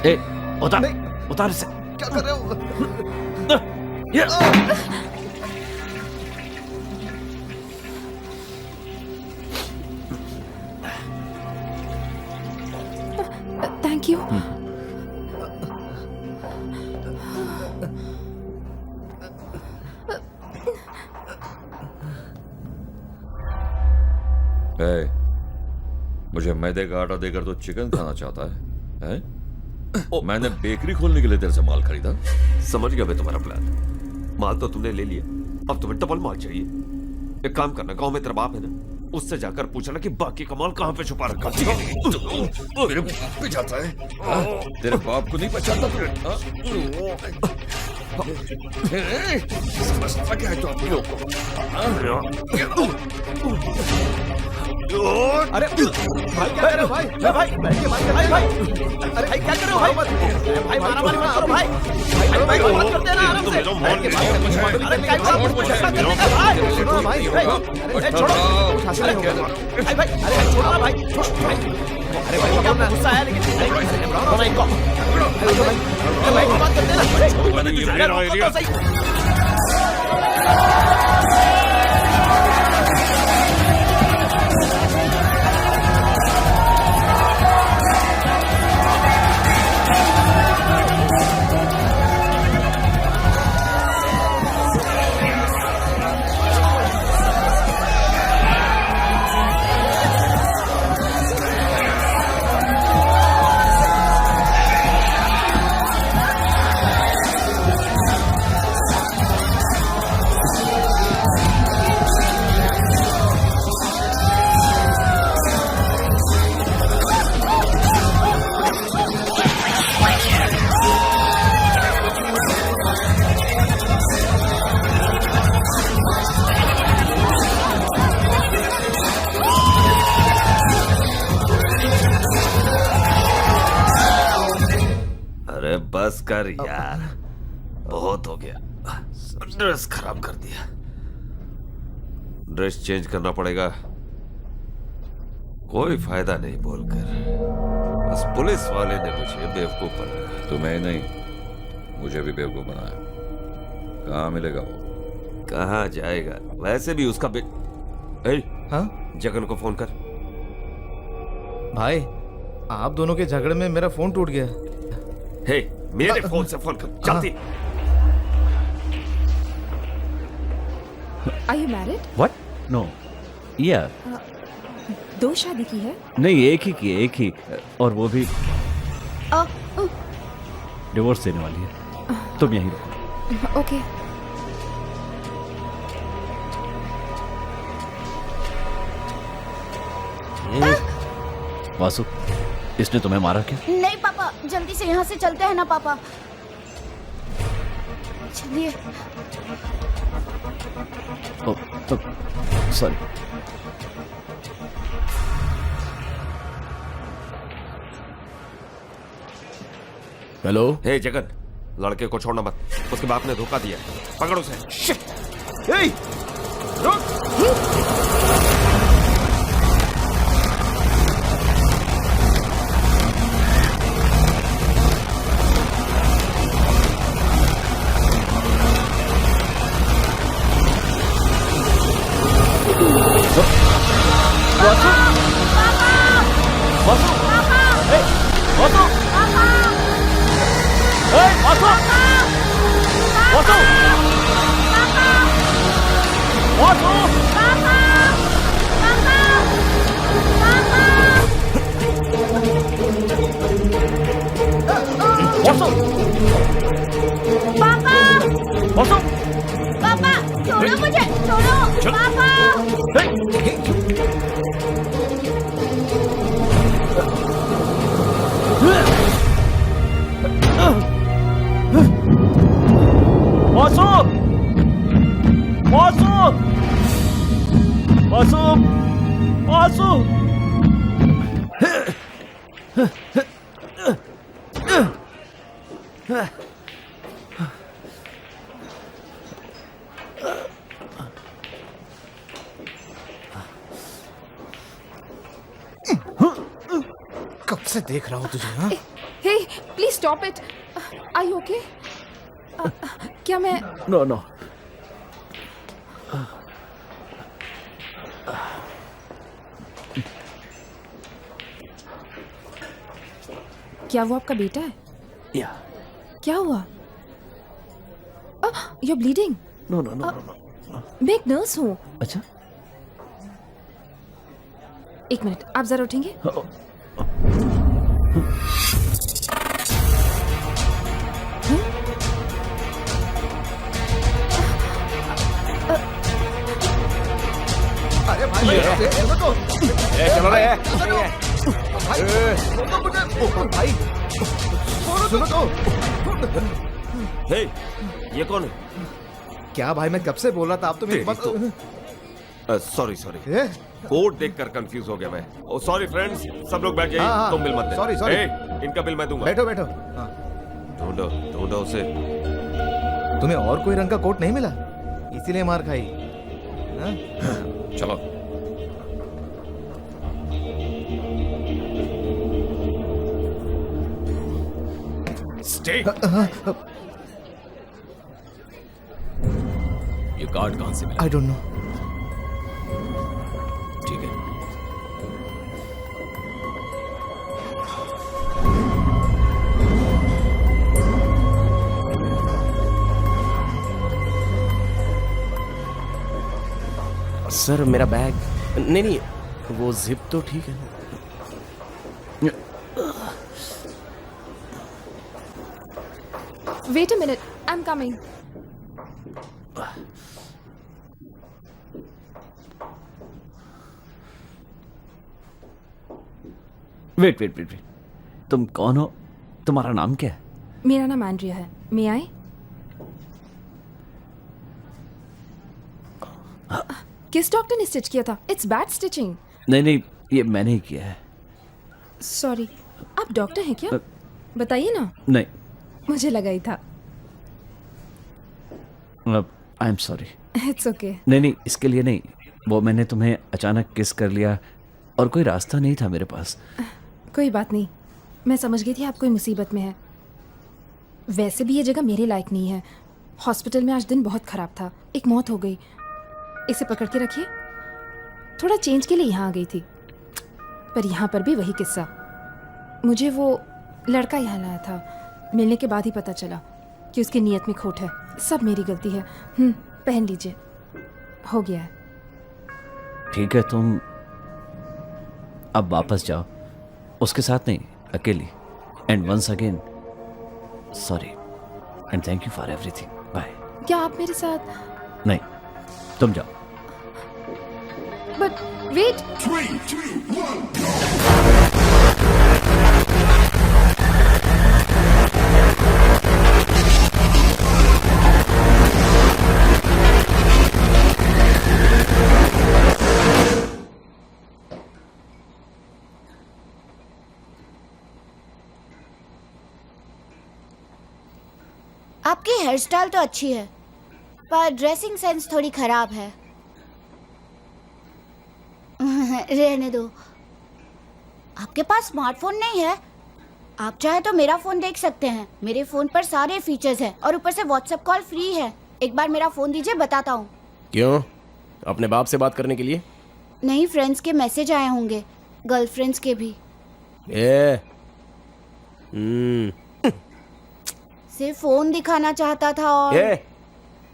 ए, उतार इसे। क्या कर रहे हो? Thank you. मुझे मैदे का आटा देकर तो चिकन खाना चाहता है? मैंने बेकरी खोलने के लिए तेरे से माल खरीदा। समझ गया मैं तुम्हारा प्लान। माल तो तुमने ले लिया, अब तुम्हें डबल माल चाहिए। एक काम करना, गांव में तेरा बाप है ना, उससे जाकर पूछना कि बाकी का माल कहाँ पे छुपा रखा। मेरे बाप पे जाता है? तेरे बाप को नहीं पहचानता समझता क्या है तो अपने अरे भाई क्या कर रहे हो भाई? भाई बैठ के बात कर रहे भाई। अरे भाई क्या कर रहे हो भाई? भाई मारा मारी मत करो भाई। भाई बात करते हैं ना आराम से। बैठ के बात कर। अरे क्या बात? छोड़ो भाई, छोड़ो, कुछ हासिल नहीं होगा। भाई भाई, अरे छोड़ो ना भाई, भाई, अरे भाई पकड़ो ना, गुस्सा आया लेकिन पकड़ो ना इनको, भाई बात करते ना, बस कर यार, बहुत हो गया। ड्रेस खराब कर दिया, ड्रेस चेंज करना पड़ेगा। कोई फायदा नहीं बोलकर, बस पुलिस वाले ने मुझे बेवकूफ बनाया। तुम्हें नहीं, मुझे भी बेवकूफ बनाया। कहाँ मिलेगा वो? कहाँ जाएगा? वैसे भी उसका हाँ? जगन को फोन कर। भाई आप दोनों के झगड़े में मेरा फोन टूट गया। हे, मेरे फोन से फोन कर जल्दी। Are you married? What? No. Yeah. दो शादी की है? नहीं, एक ही की, एक ही, और वो भी डिवोर्स देने वाली है। तुम यहीं रुको। ओके। वासु, इसने तुम्हें मारा क्या? नहीं पापा, जल्दी से यहाँ से चलते हैं ना पापा, चलिए। सॉरी। हेलो। हे जगन, लड़के को छोड़ना मत, उसके बाप ने धोखा दिया, पकड़ उसे। शिट! हे, रुक! पापा छोड़ो मुझे, छोड़ो पापा। वासु! वासु! वासु! वासु! कब से देख रहा हूँ तुझे। हाँ? Hey, please stop it. Are you okay? क्या मैं? No, no. क्या वो आपका बेटा है? या। क्या हुआ? You're bleeding. No, no, no, no, no. मैं एक नर्स हूँ। अच्छा। एक मिनट, आप जरा उठेंगे? अरे भाई, चलो रे, भाई सुनो तो। हे, ये कौन है? क्या भाई, मैं कब से बोल रहा था, आप तो मेरी बात। सॉरी सॉरी, कोड देखकर कंफ्यूज हो गया मैं। ओ सॉरी फ्रेंड्स, सब लोग बैठ जाइए, तुम बिल मत दे। सॉरी सॉरी, इनका बिल मैं दूंगा। बैठो बैठो। ढूंढो ढूंढो उसे। तुम्हें और कोई रंग का कोट नहीं मिला, इसीलिए मार खाई? चलो। स्टे। ये कार्ड कहां से मिला? I don't know. ठीक है। सर मेरा बैग, नहीं नहीं वो जिप तो ठीक है। Wait a minute, I am coming. Wait wait wait, तुम कौन हो? तुम्हारा नाम क्या है? मेरा नाम एंड्रिया है। मे आई? किस डॉक्टर ने स्टिच किया था? It's bad stitching. नहीं नहीं, ये मैंने ही किया है। सॉरी, आप डॉक्टर हैं क्या? बताइए ना। नहीं, मुझे लगा ही था। I am sorry. It's okay. नहीं नहीं, इसके लिए नहीं। वो मैंने तुम्हें अचानक किस कर लिया और कोई रास्ता नहीं था मेरे पास। कोई बात नहीं, मैं समझ गई थी आप कोई मुसीबत में है। वैसे भी ये जगह मेरे लायक नहीं है। हॉस्पिटल में आज दिन बहुत ख़राब था, एक मौत हो गई। इसे पकड़ के रखिए। थोड़ा चेंज के लिए यहाँ आ गई थी, पर यहाँ पर भी वही किस्सा। मुझे वो लड़का यहाँ लाया था, मिलने के बाद ही पता चला कि उसकी नीयत में खोट है। सब मेरी गलती है। पहन लीजिए, हो गया है। ठीक है, तुम अब वापस जाओ। उसके साथ नहीं, अकेली। And once again sorry and thank you for everything. Bye. क्या आप मेरे साथ? नहीं, तुम जाओ। But wait. 3, 2, 1, आपकी हेयर स्टाइल तो अच्छी है, पर ड्रेसिंग सेंस थोड़ी खराब है। रहने दो। आपके पास स्मार्टफोन नहीं है? आप चाहे तो मेरा फोन देख सकते हैं। मेरे फोन पर सारे फीचर्स हैं और ऊपर से व्हाट्सएप कॉल फ्री है। एक बार मेरा फोन दीजिए, बताता हूँ। क्यों? अपने बाप से बात करने के लिए? नहीं, फ्रेंड्स के मैसेज आए होंगे, गर्लफ्रेंड्स के भी। सिर्फ फोन दिखाना चाहता था। और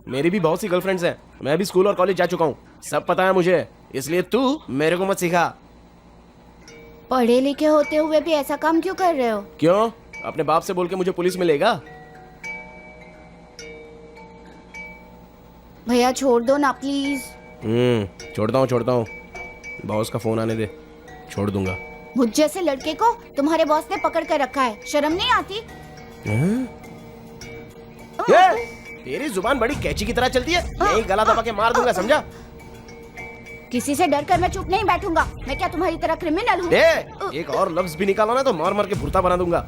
मेरी भी बहुत सी गर्लफ्रेंड्स हैं। मैं भी स्कूल और कॉलेज जा चुका हूँ, सब पता है मुझे। इसलिए तू मेरे को मत सिखा। पढ़े लिखे होते हुए भी ऐसा काम क्यों कर रहे हो? क्यों? अपने बाप से बोल के मुझे पुलिस में लेगा? भैया छोड़ दो ना प्लीज। छोड़ता हूँ। बॉस का फोन आने दे, छोड़ दूंगा। मुझ जैसे लड़के को तुम्हारे बॉस ने पकड़ कर रखा है, शर्म नहीं आती? तेरी जुबान बड़ी कैची की तरह चलती है। यही गला दबा के मार दूंगा, समझा? किसी से डर कर मैं चुप नहीं बैठूंगा। मैं क्या तुम्हारी तरह क्रिमिनल हूँ? एक और लफ्ज भी निकाला ना तो मार मार के भुर्ता बना दूंगा।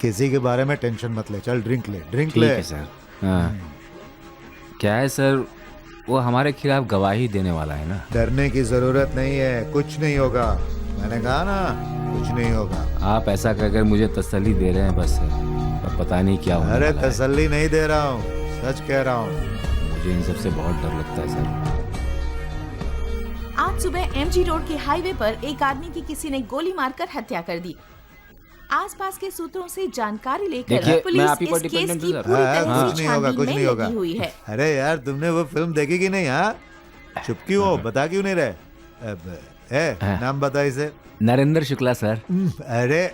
किसी के बारे में टेंशन मत ले। चल ड्रिंक ले। ठीक है सर। हाँ, क्या है सर, वो हमारे खिलाफ गवाही देने वाला है ना। डरने की जरूरत नहीं है, कुछ नहीं होगा। मैंने कहा ना, कुछ नहीं होगा। आप ऐसा कहकर मुझे तसल्ली दे रहे हैं बस सर, पर पता नहीं क्या होने अरे वाला है। तसल्ली नहीं दे रहा हूँ, सच कह रहा हूँ। मुझे इन सबसे बहुत डर लगता है सर। आज सुबह एमजी रोड के हाईवे पर एक आदमी की किसी ने गोली मारकर हत्या कर दी। आसपास के सूत्रों से जानकारी लेकर पुलिस इस केस की पूरी तरह से कुछ नहीं होगा, छानबीन कुछ में नहीं होगा। लगी हुई है। अरे यार, तुमने वो फिल्म देखी कि नहीं? हाँ, चुप क्यों हो? बता क्यों नहीं रहे? नाम बता इसे। नरेंद्र शुक्ला सर। अरे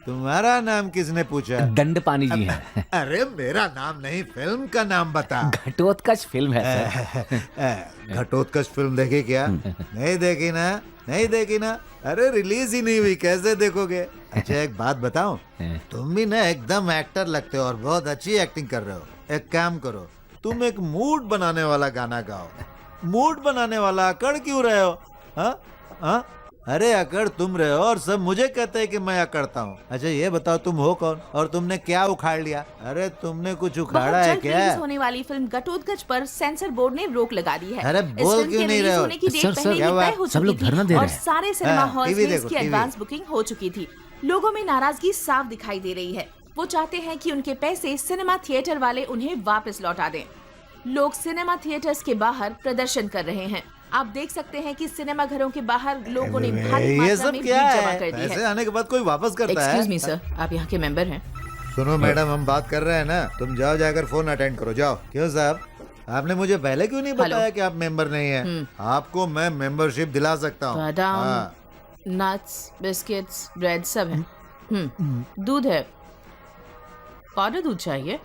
तुम्हारा नाम किसने पूछा? दंडपानी जी हैं। अरे मेरा नाम नहीं, फिल्म का नाम बता। घटोत्कच फिल्म है सर। घटोत्कच फिल्म देखी क्या? नहीं देखी ना? नहीं देखी ना? अरे रिलीज ही नहीं हुई, कैसे देखोगे? अच्छा एक बात बताऊं, तुम भी ना एकदम एक्टर लगते हो और बहुत अच्छी एक्टिंग कर रहे हो। एक काम करो, तुम एक मूड बनाने वाला गाना गाओ। मूड बनाने वाला अकड़ क्यों रहे हो? हाँ हाँ, अरे अकड़ तुम रहे हो और सब मुझे कहते हैं कि मैं अकड़ता हूँ। अच्छा ये बताओ तुम हो कौन और तुमने क्या उखाड़ लिया? अरे तुमने कुछ उखाड़ा है क्या? रिलीज होने वाली फिल्म घटोत्कच पर सेंसर बोर्ड ने रोक लगा दी है। अरे बोल क्यों नहीं रहे हो? सब लोग धरना दे रहे और हैं। सारे सिनेमा हॉल्स में इसकी एडवांस बुकिंग हो चुकी थी। लोगों में नाराजगी साफ दिखाई दे रही है। वो चाहते हैं कि उनके पैसे सिनेमा थिएटर वाले उन्हें वापस लौटा दें। लोग सिनेमा थिएटर्स के बाहर प्रदर्शन कर रहे हैं। आप देख सकते हैं कि सिनेमा घरों के बाहर लोगों ने भारी ये मात्रा सब में क्या भीड़ जमा है? कर दी पैसे है। आने के बाद कोई वापस करता है? एक्सक्यूज मी सर, आप यहाँ के मेंबर हैं। सुनो मैडम, हम बात कर रहे हैं ना, तुम जाओ जाकर फोन अटेंड करो, जाओ। क्यों साहब, आपने मुझे पहले क्यों नहीं बताया कि आप मेंबर नहीं हैं? आपको मैं मेंबरशिप दिला सकता हूँ। बादाम, नट्स, बिस्किट्स, ब्रेड सब है। दूध है, पाउडर दूध चाहिए?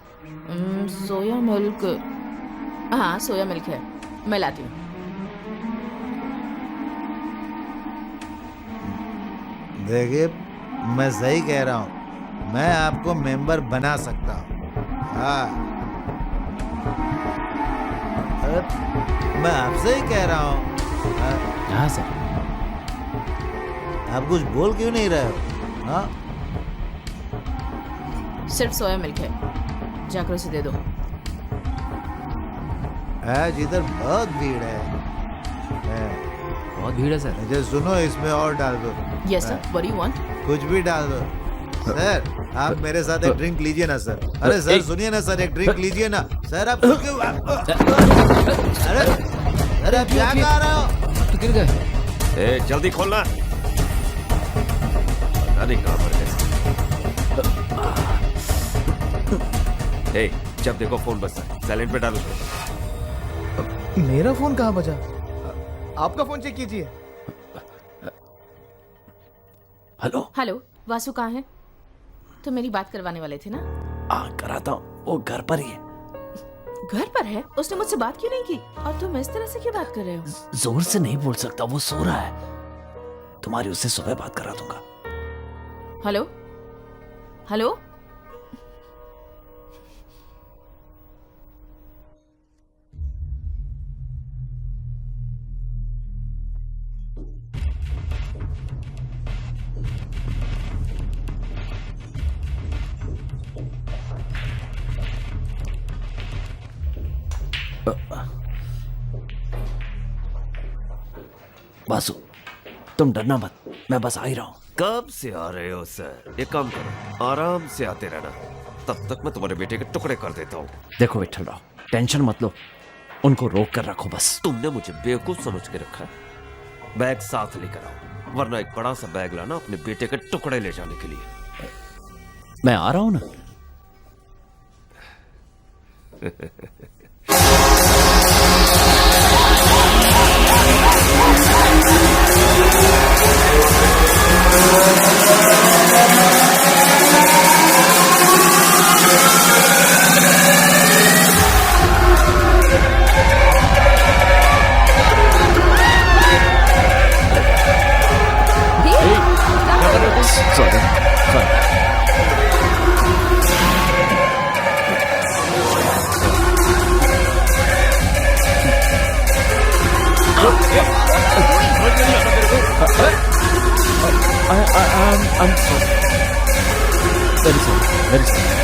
सोया मिल्क, हाँ सोया मिल्क है, मैं लाती हूँ। देखिए मैं सही कह रहा हूँ, मैं आपको मेंबर बना सकता हूँ। हाँ मैं आपसे ही कह रहा हूँ। हाँ सर। आप कुछ बोल क्यों नहीं रहे हो? हाँ सिर्फ सोया मिल्क है, जाकर उसे दे दो। आज इधर बहुत भीड़ है। बहुत भीड़ है सर। मुझे सुनो, इसमें और डाल दो। Yes sir, what do you want? कुछ भी डाल दो। सर आप मेरे साथ एक ड्रिंक लीजिए ना सर। अरे सर सुनिए ना सर, एक ड्रिंक लीजिए ना सर। आप अरे क्या कर रहे हो? तो गिर गए। जल्दी खोलना। पता नहीं कहाँ पर गए। जब देखो फोन बजता है, साइलेंट पे डालो। मेरा फोन कहाँ बजा? आपका फोन चेक कीजिए। हेलो हेलो, वासु कहाँ है? तो मेरी बात करवाने वाले थे ना? कराता हूँ, वो घर पर ही है। घर पर है? उसने मुझसे बात क्यों नहीं की? और तुम इस तरह से क्यों बात कर रहे हो? जोर से नहीं बोल सकता, वो सो रहा है। तुम्हारी उससे सुबह बात करा दूंगा। हेलो हेलो, वासु तुम डरना मत, मैं बस आ ही रहा हूँ। कब से आ रहे हो सर? एक काम करो, आराम से आते रहना, तब तक मैं तुम्हारे बेटे के टुकड़े कर देता हूँ। देखो विठल राव, टेंशन मत लो, उनको रोक कर रखो बस। तुमने मुझे बेवकूफ समझ के रखा है। बैग साथ लेकर आओ, वरना एक बड़ा सा बैग लाना अपने बेटे के टुकड़े ले जाने के लिए। मैं आ रहा हूँ ना। I'm sorry. Very sorry. Very sorry.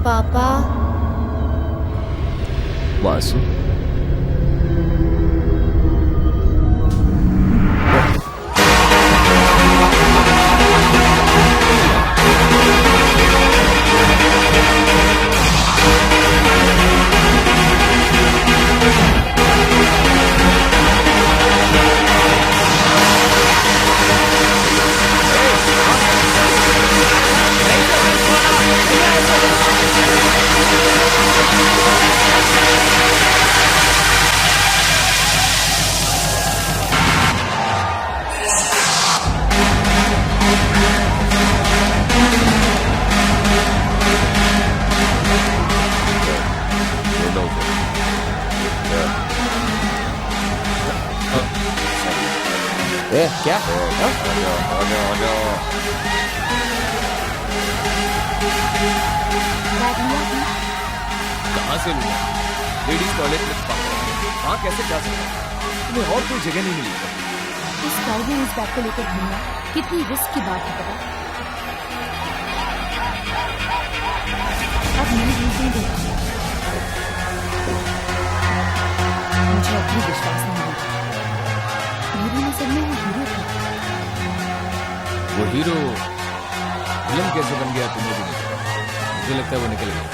पापा। वासु, क्या? कहाँ से लूंगा? लेडीज टॉयलेट में वहाँ कैसे जा सकता? तुम्हें और कोई जगह नहीं मिली? इस गाड़ी में इस बैग को लेकर घूमना कितनी रिस्क की बात है पता? अब मैं नहीं देखा, मुझे अब भी विश्वास नहीं होता। मेरी नजर में वो हीरो था। वो हीरो विलन कैसे बन गया तुम्हें भी नहीं पता। मुझे लगता है वो निकल गया।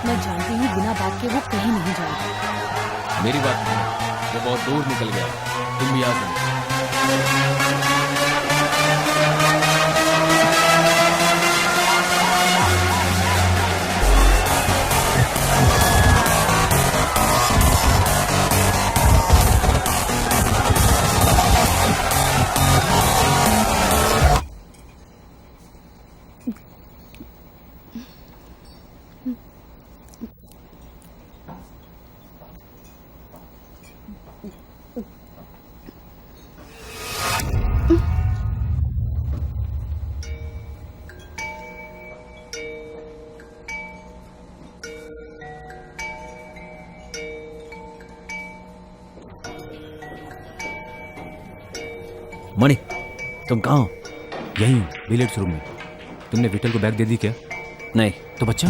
मैं जानती हूँ बिना बात के वो कहीं नहीं जाएगा। मेरी बात सुनो, वो बहुत दूर निकल गया। तुम भी आ सकते। मणि, तुम कहाँ हो? यहीं हूँ, बिलियर्ड्स रूम में। तुमने विठल को बैग दे दी क्या? नहीं। तो बच्चा?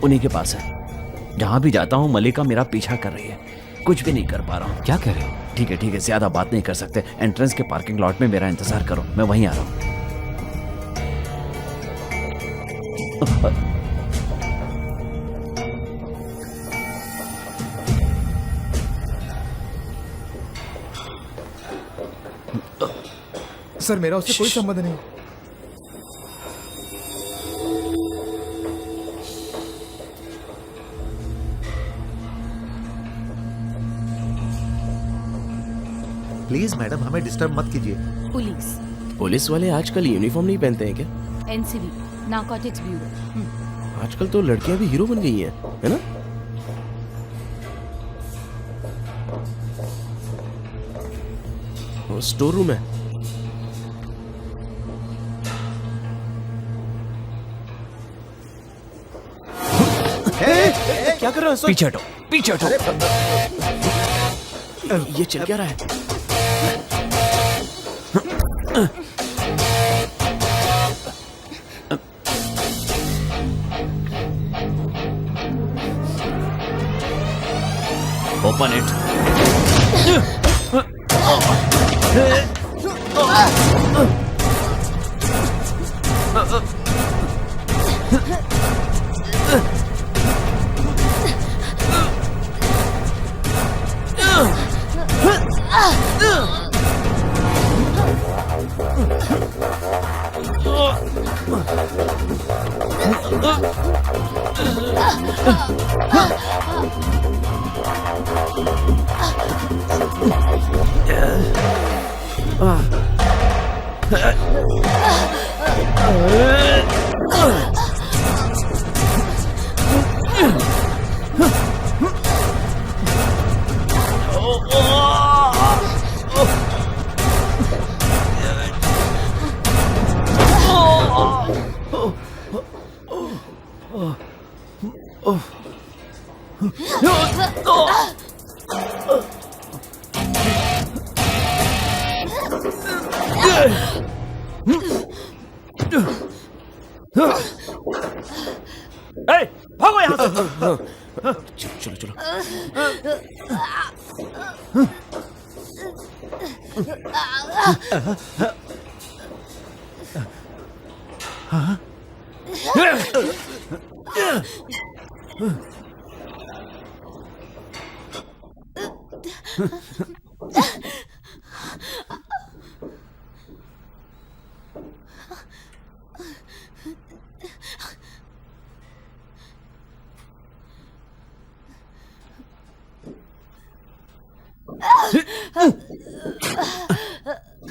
उन्हीं के पास है। जहाँ भी जाता हूँ मलिका मेरा पीछा कर रही है। कुछ भी नहीं कर पा रहा हूँ। क्या कह रहे हो? ठीक है, ज्यादा बात नहीं कर सकते। एंट्रेंस के पार्किंग लॉट में मेरा इंतजार करो, मैं वहीं आ रहा हूँ। सर मेरा उससे कोई संबंध नहीं। प्लीज मैडम हमें डिस्टर्ब मत कीजिए। पुलिस वाले आजकल यूनिफॉर्म नहीं पहनते हैं क्या? NCB, narcotics bureau. आजकल तो लड़कियां भी हीरो बन गई हैं, है ना? वो स्टोर रूम है। क्या कर रहे हो सर? पीछे हटो, पीछे हटो। ये चल क्या रहा है? Open it.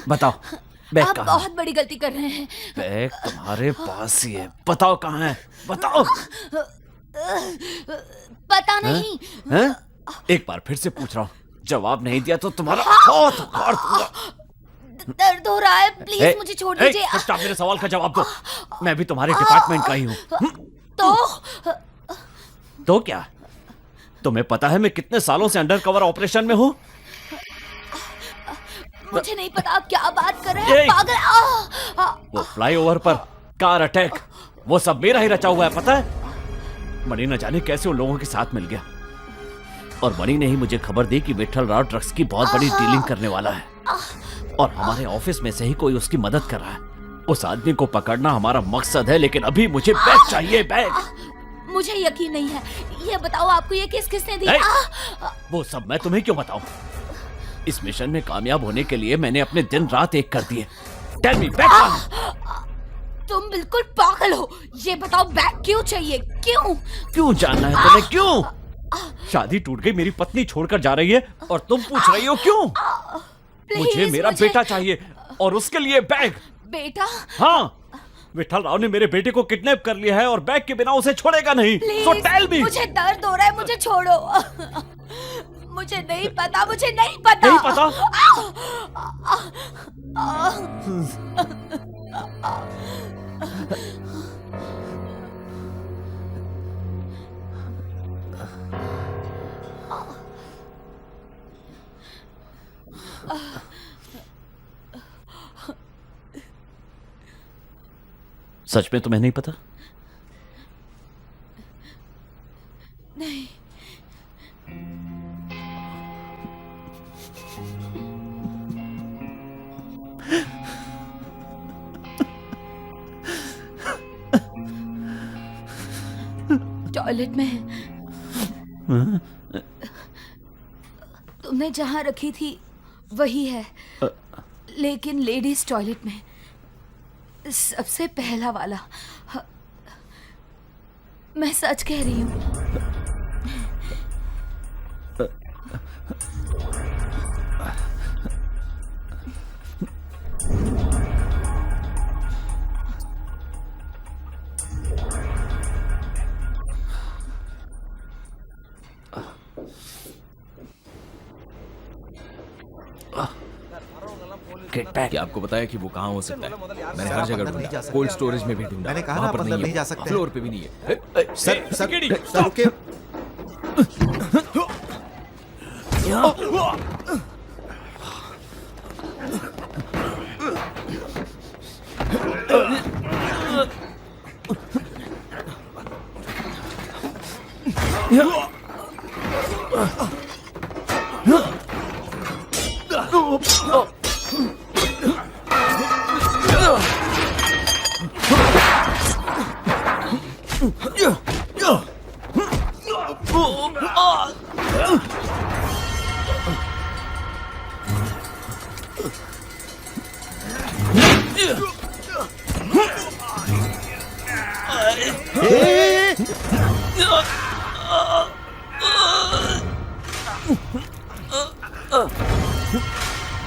बताओ बैग आप कहाँ बहुत बड़ी गलती कर रहे हैं। बैग तुम्हारे पास ही है, बताओ कहाँ है, बताओ। पता नहीं। हैं? एक बार फिर से पूछ रहा हूँ, जवाब नहीं दिया तो तुम्हारा हाथ उखाड़ दूंगा। दर्द हो रहा है, प्लीज मुझे छोड़ दीजिए। चुपचाप मेरे सवाल का जवाब दो। मैं भी तुम्हारे डिपार्टमेंट का ही हूँ। तो क्या? तुम्हें पता है मैं कितने सालों से अंडर कवर ऑपरेशन में हूँ? मुझे नहीं पता आप क्या बात कर रहे हैं, पागल। वो फ्लाईओवर पर कार अटैक, वो सब मेरा ही रचा हुआ है, पता है? मणि न जाने कैसे उन लोगों के साथ मिल गया, और मणि ने ही मुझे खबर दी कि विठल राव ड्रग्स की बहुत बड़ी डीलिंग करने वाला है, और हमारे ऑफिस में से ही कोई उसकी मदद कर रहा है। उस आदमी को पकड़ना हमारा मकसद है, लेकिन अभी मुझे बैग चाहिए, बैग। मुझे यकीन नहीं है। ये बताओ आपको ये किसने दी? वो सब मैं तुम्हें क्यों बताऊं? इस मिशन में कामयाब होने के लिए मैंने अपने दिन रात एक कर दिए। टेल मी, बैग कहाँ? तुम बिल्कुल पागल हो। ये बताओ बैग क्यों चाहिए? क्यों जानना है तुम्हें? क्यों? शादी टूट गई, मेरी पत्नी छोड़कर जा रही है, और तुम पूछ रही हो क्यों? मुझे मेरा बेटा चाहिए, और उसके लिए बैग। बेटा? हाँ, विठल राव ने मेरे बेटे को किडनैप कर लिया है, और बैग के बिना उसे छोड़ेगा नहीं। So tell me। मुझे दर्द हो रहा है, मुझे छोड़ो। मुझे नहीं पता, मुझे नहीं पता। नहीं पता? सच में तुम्हें नहीं पता? नहीं। टॉयलेट में तुमने जहां रखी थी वही है, लेकिन लेडीज टॉयलेट में, सबसे पहला वाला। मैं सच कह रही हूँ। क्या आपको बताया कि वो कहाँ हो सकता है? मैंने हर जगह ढूंढा, कोल्ड स्टोरेज में भी ढूंढा, मैंने कहा वहाँ पर अंदर नहीं है, जा सकते। फ्लोर पे भी नहीं है। सर रुकिए।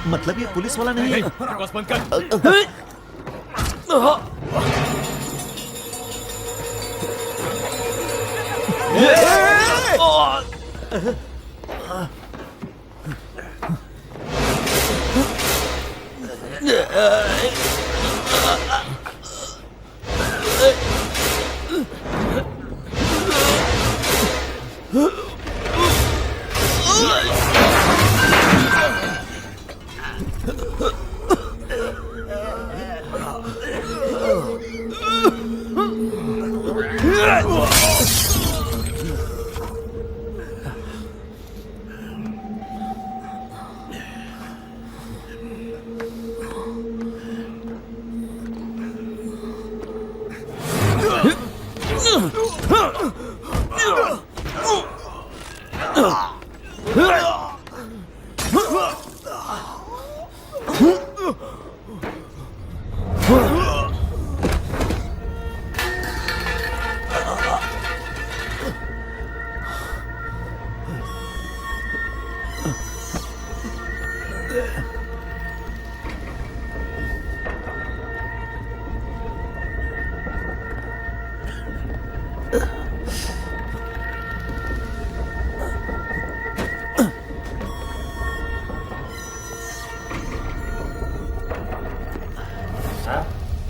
मतलब ये पुलिस वाला नहीं है? बकवास बंद कर।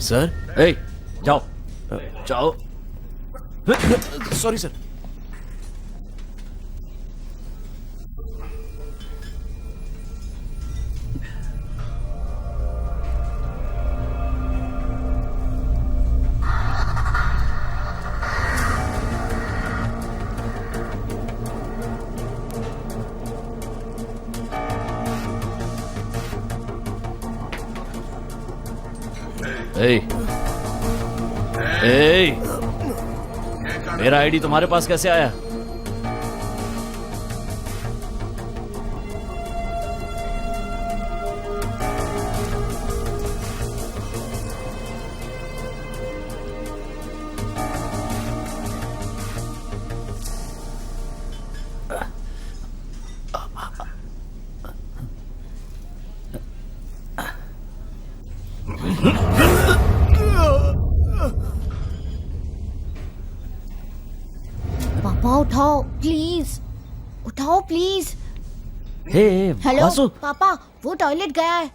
सर ए, जाओ जाओ। Sorry sir. ए, ए, मेरा आईडी तुम्हारे पास कैसे आया? पापा उठाओ प्लीज, उठाओ प्लीज। हे हेलो वासु, पापा, वो टॉयलेट गया है।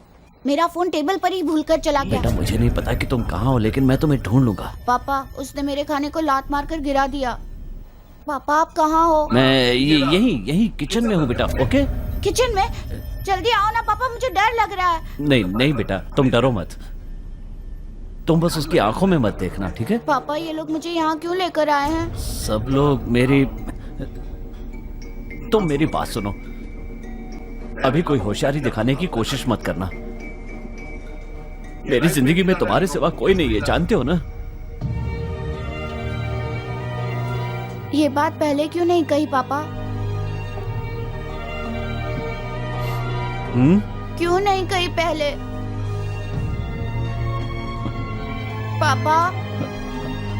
मेरा फोन टेबल पर ही भूलकर चला गया। बेटा मुझे नहीं पता कि तुम कहाँ हो, लेकिन मैं तुम्हें ढूंढ लूंगा। पापा, उसने मेरे खाने को लात मारकर गिरा दिया। पापा आप कहाँ हो? मैं यही किचन में हूँ बेटा। ओके, किचन में? जल्दी आओ ना पापा, मुझे डर लग रहा है। नहीं नहीं बेटा, तुम डरो मत। तुम बस उसकी आंखों में मत देखना, ठीक है? पापा ये लोग मुझे यहाँ क्यों लेकर आए हैं? सब लोग तुम मेरी बात सुनो। अभी कोई होशियारी दिखाने की कोशिश मत करना। मेरी जिंदगी में तुम्हारे सिवा कोई नहीं है, जानते हो ना? ये बात पहले क्यों नहीं कही पापा? क्यों नहीं कही पहले? पापा,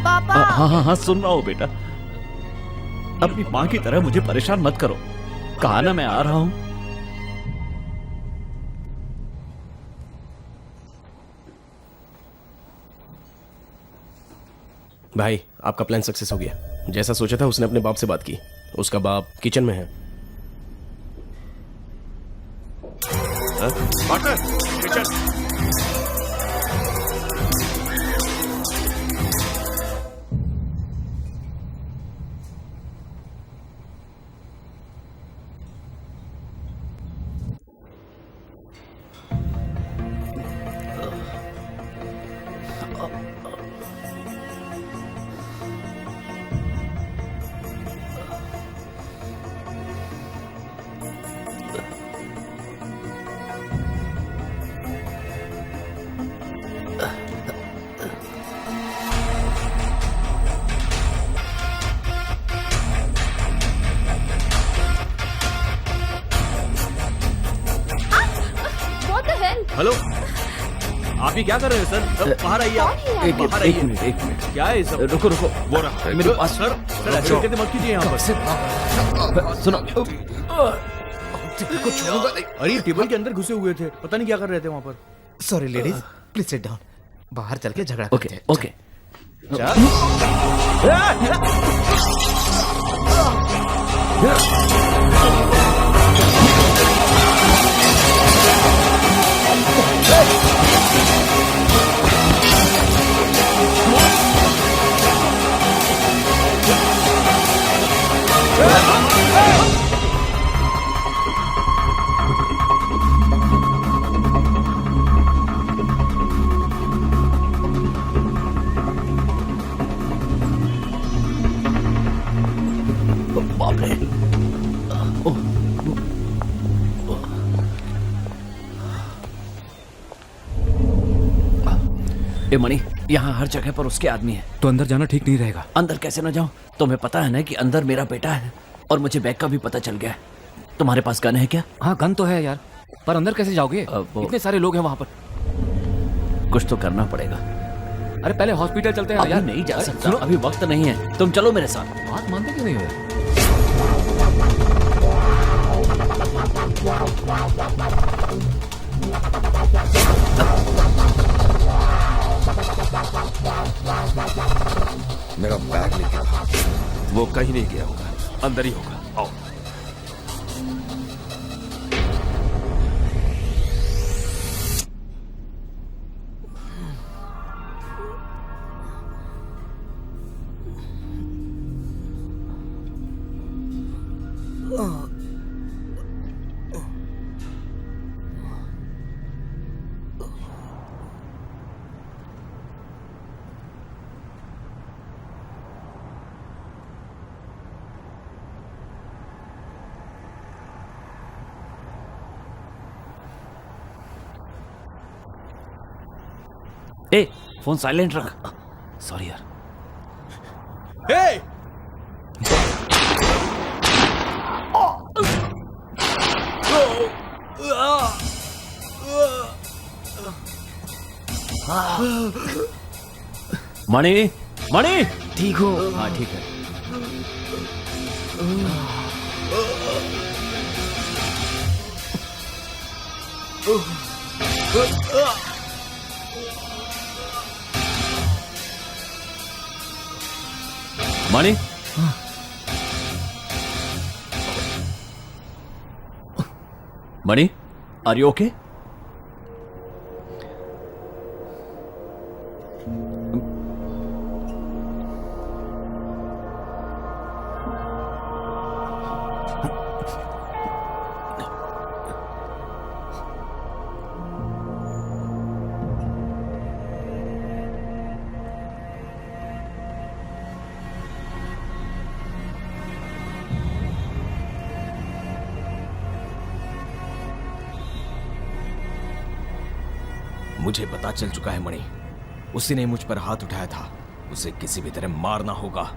पापा। हाँ सुन रहा हूँ बेटा। अपनी माँ की तरह मुझे परेशान मत करो। कहा ना मैं आ रहा हूँ। भाई आपका प्लान सक्सेस हो गया। जैसा सोचा था उसने अपने बाप से बात की। उसका बाप किचन में है। हेलो, आप ये क्या कर रहे हैं सर? बाहर आइए आप। एक मिनट। क्या है सब? रुको वो रहा मेरे पास। सर ऐसे कहते मत कीजिए यहाँ पर। सुनो, अरे टेबल के अंदर घुसे हुए थे, पता नहीं क्या कर रहे थे वहाँ पर। Sorry ladies, please sit down. बाहर चल के झगड़ा ओके ओके। बाप रे। ए मणि, यहाँ हर जगह पर उसके आदमी है। तो अंदर जाना ठीक नहीं रहेगा। अंदर कैसे ना जाऊं? तुम्हें पता है ना कि अंदर मेरा बेटा है, और मुझे बैग का भी पता चल गया है। तुम्हारे पास गन है क्या? हाँ गन तो है यार, पर अंदर कैसे जाओगे? इतने सारे लोग हैं वहाँ पर। कुछ तो करना पड़ेगा। अरे पहले हॉस्पिटल चलते हैं यार। नहीं जा सकता, अभी वक्त नहीं है। तुम चलो मेरे साथ। बात मानते क्यों नहीं हो? मेरा बैग लेके भाग। वो कहीं नहीं गया होगा, अंदर ही होगा। आओ। ए, फोन साइलेंट रख। सॉरी यार। हे! मणि, मणि, ठीक हो? हाँ ठीक है। मणि, मणि, आर यू ओके? मुझे पता चल चुका है मणि, उसी ने मुझ पर हाथ उठाया था। उसे किसी भी तरह मारना होगा।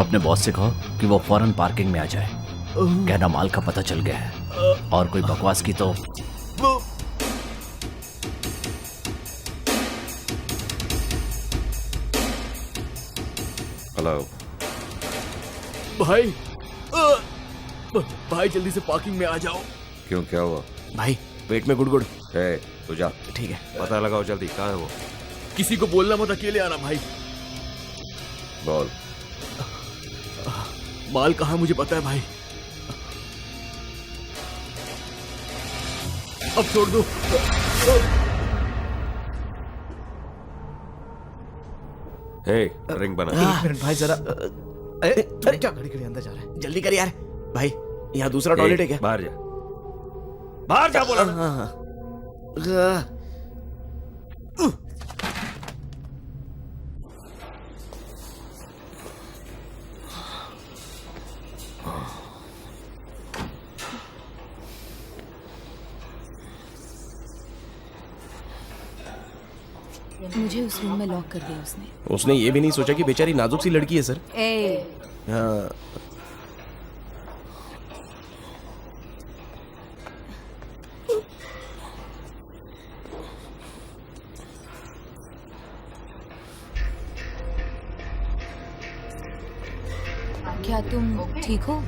अपने बॉस से कहो कि वो फौरन पार्किंग में आ जाए। कहना माल का पता चल गया है, और कोई बकवास की तो हेलो भाई, भाई जल्दी से पार्किंग में आ जाओ। क्यों, क्या हुआ? भाई पेट में गुड़गुड़। तू जा। ठीक है, पता लगाओ जल्दी, कहाँ है वो? किसी को बोलना मत, अकेले आना भाई। बोल। माल कहाँ मुझे पता है भाई। अब छोड़ दो। हे, रिंग बना। एक मिनट भाई जरा। अरे क्या घड़ी घड़ी अंदर जा रहा है? जल्दी कर यार। भाई यहाँ दूसरा टॉयलेट है क्या? बाहर जा, बाहर जा बोला ना। मुझे उस रूम में लॉक कर दिया उसने। उसने ये भी नहीं सोचा कि बेचारी नाजुक सी लड़की है सर। हाँ। क्या तुम ठीक हो?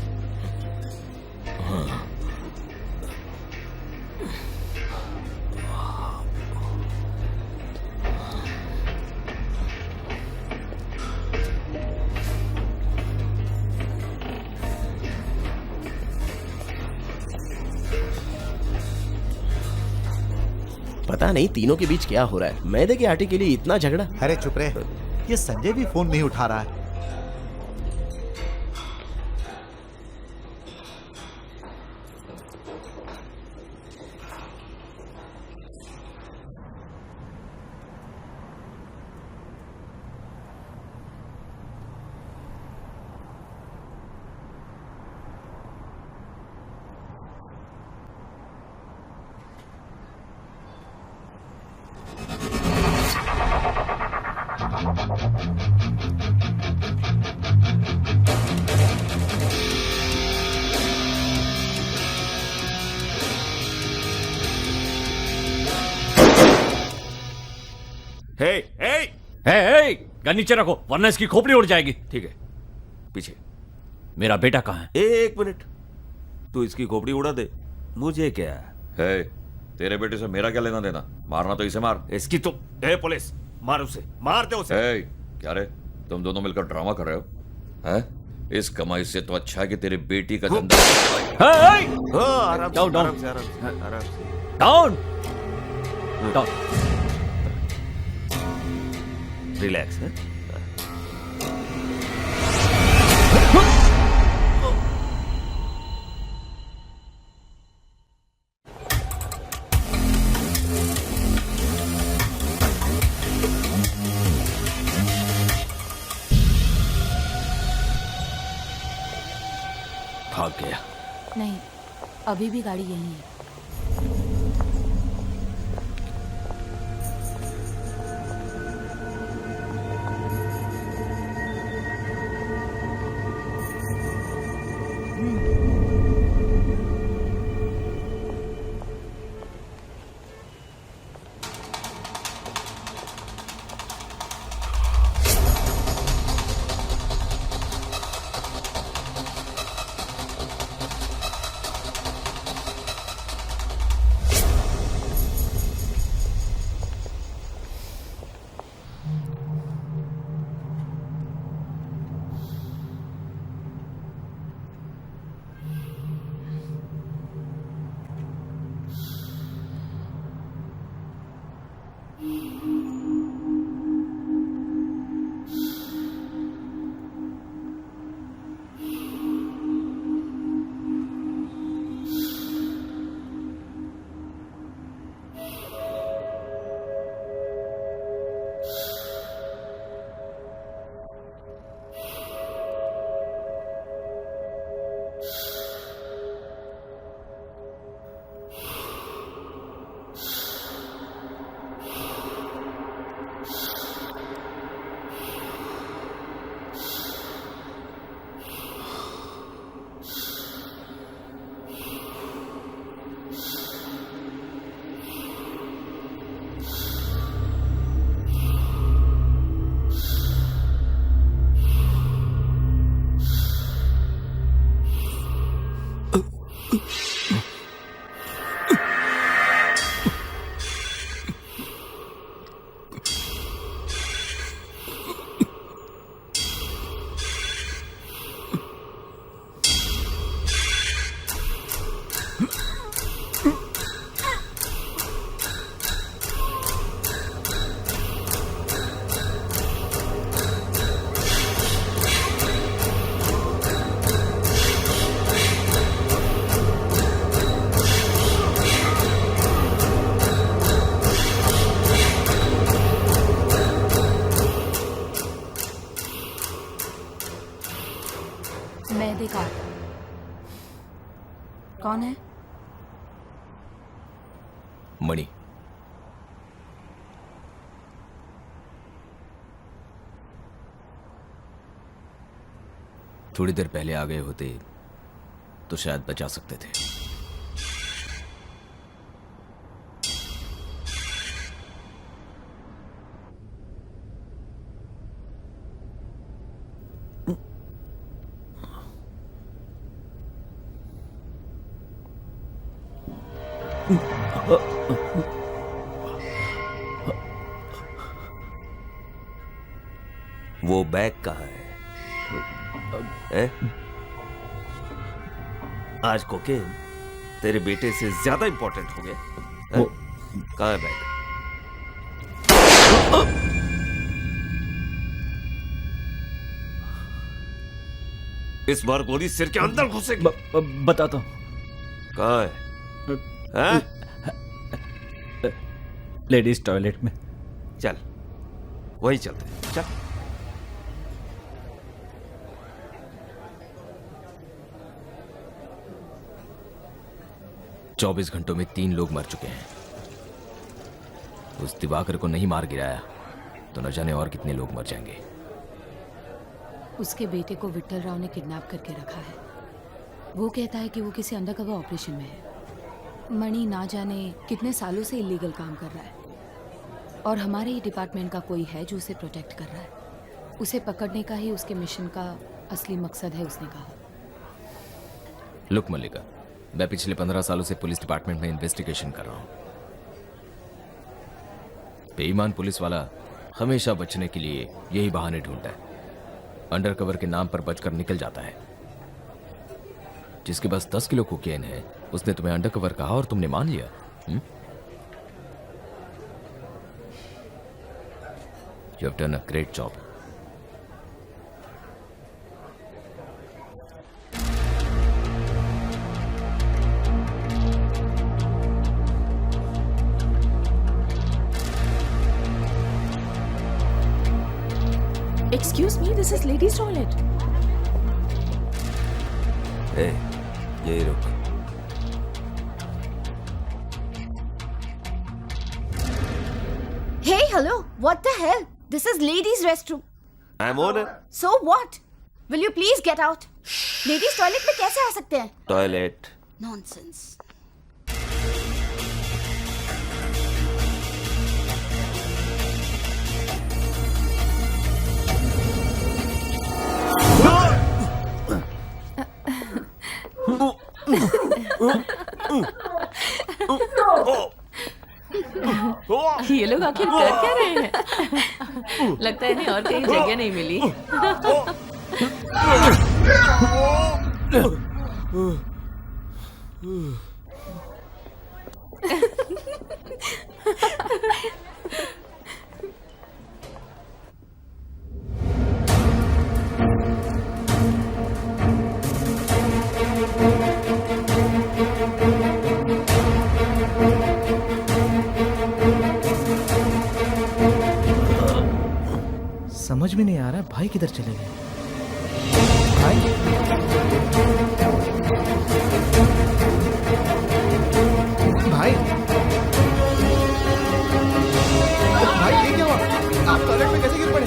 पता नहीं तीनों के बीच क्या हो रहा है। मैदे के आटे के लिए इतना झगड़ा। अरे चुप रहे, ये संजय भी फोन नहीं उठा रहा है। गन नीचे रखो वरना इसकी खोपड़ी उड़ जाएगी। ठीक है, पीछे। मेरा बेटा कहाँ है? एक मिनट, तू इसकी खोपड़ी उड़ा दे, मुझे क्या है? तेरे बेटे से मेरा क्या लेना देना? मारना तो इसे मार। इसकी तो पुलिस, मार उसे, मार दे उसे। क्या रे, तुम दोनों मिलकर ड्रामा कर रहे हो? हैं? इस कमाई से तो अच्छा है कि तेरी बेटी का धंधा। आराम डाउन डाउन से, आराम से, आराम से। Down down. रिलैक्स है। भाग गया? नहीं, अभी भी गाड़ी यहीं है। मैं देखा। कौन है? मणि। थोड़ी देर पहले आ गए होते तो शायद बचा सकते थे। वो बैग कहाँ है? आज कोकेन तेरे बेटे से ज्यादा इंपॉर्टेंट हो गया। कहाँ है बैग? इस बार गोली सिर के अंदर घुसेगी। बताता हूँ। कहाँ है? लेडीज टॉयलेट में। चल वहीं चलते हैं, चल। चौबीस घंटों में 3 लोग मर चुके हैं। उस दिवाकर को नहीं मार गिराया तो न जाने और कितने लोग मर जाएंगे। उसके बेटे को विट्ठल राव ने किडनैप करके रखा है। वो कहता है कि वो किसी अंडरकवर ऑपरेशन में है। मणि ना जाने कितने सालों से इलीगल काम कर रहा है। और हमारे ही डिपार्टमेंट का कोई है जो उसे प्रोटेक्ट कर रहा है। उसे पकड़ने का ही उसके मिशन का असली मकसद है, उसने कहा। लुक मल्लिका, मैं पिछले 15 सालों से पुलिस डिपार्टमेंट में इन्वेस्टिगेशन कर रहा हूं। बेईमान पुलिस वाला हमेशा बचने के लिए यही बहाने ढूंढता है। अंडरकवर के नाम पर बचकर निकल जाता है। जिसके पास 10 किलो कोकेन है, उसने तुम्हें अंडरकवर कहा और तुमने मान लिया। You have done a great job. Excuse me, this is ladies' toilet. ए, यही रुक। Hey, hello. What the hell? This is ladies' restroom. I'm on it. So what? Will you please get out? Ladies' toilet में कैसे आ सकते हैं? Toilet. Nonsense. ये लोग आखिर कर क्या रहे हैं? लगता है इन्हें और कहीं जगह नहीं मिली। समझ में नहीं आ रहा भाई किधर चले गए। भाई भाई भाई ये क्या हुआ? आप टॉयलेट में कैसे गिर पड़े?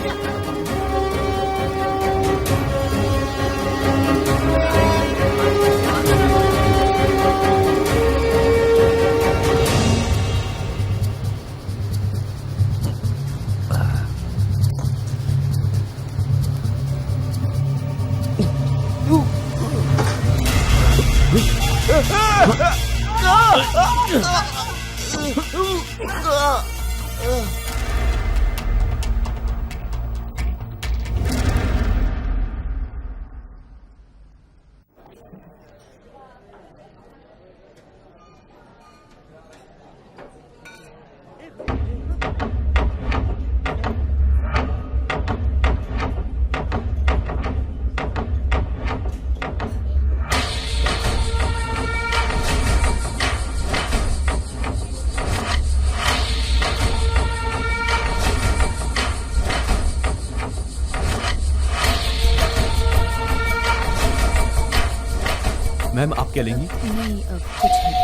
मैम आप क्या लेंगी? नहीं, कुछ नहीं।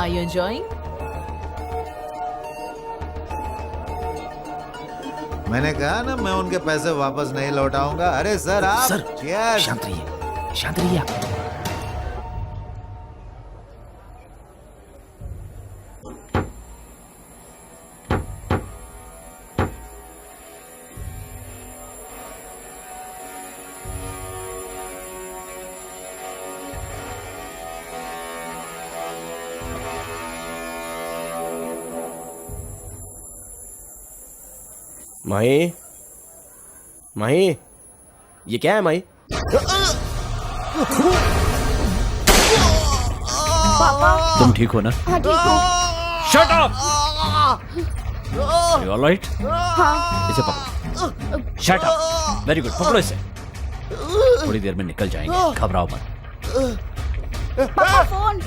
Are you enjoying? मैंने कहा ना मैं उनके पैसे वापस नहीं लौटाऊंगा। अरे सर आप सर, Cheers. शांत रहिए, शांत रहिए आप। माही, माही, ये क्या है माही? तुम ठीक हो ना? हाँ ठीक हूँ। Shut up! Are you all right? हाँ। इसे पकड़ो। Shut up! Very good. पकड़ो इसे। थोड़ी देर में निकल जाएंगे, घबराओ मत। पापा फोन।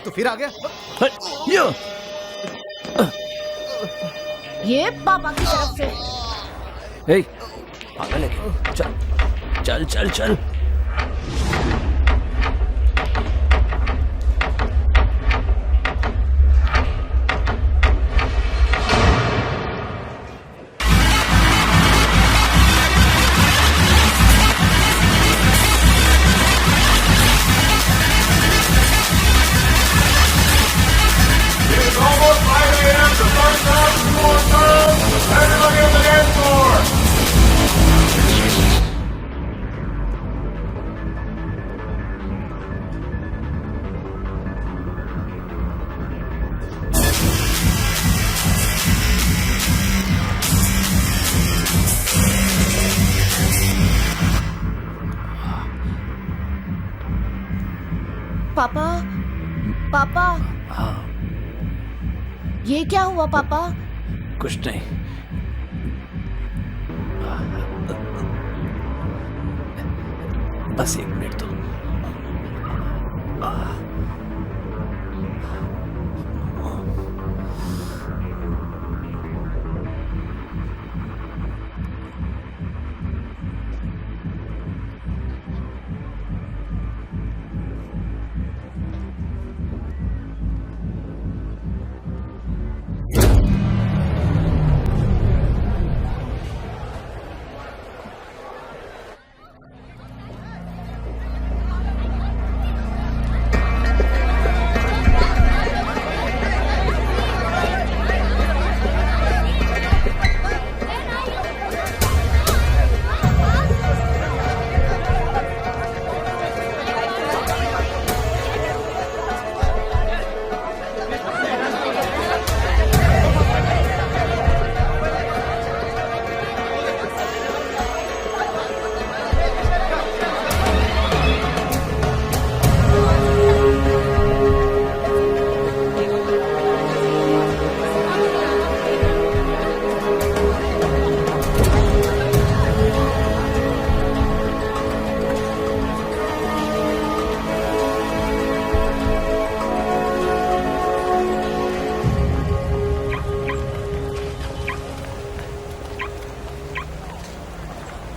तो फिर आ गया। ये पापा की तरफ से। ए, पागल है क्या? चल चल चल चल। पापा, पापा, ये क्या हुआ पापा? कुछ नहीं। बस 1 मिनट दो।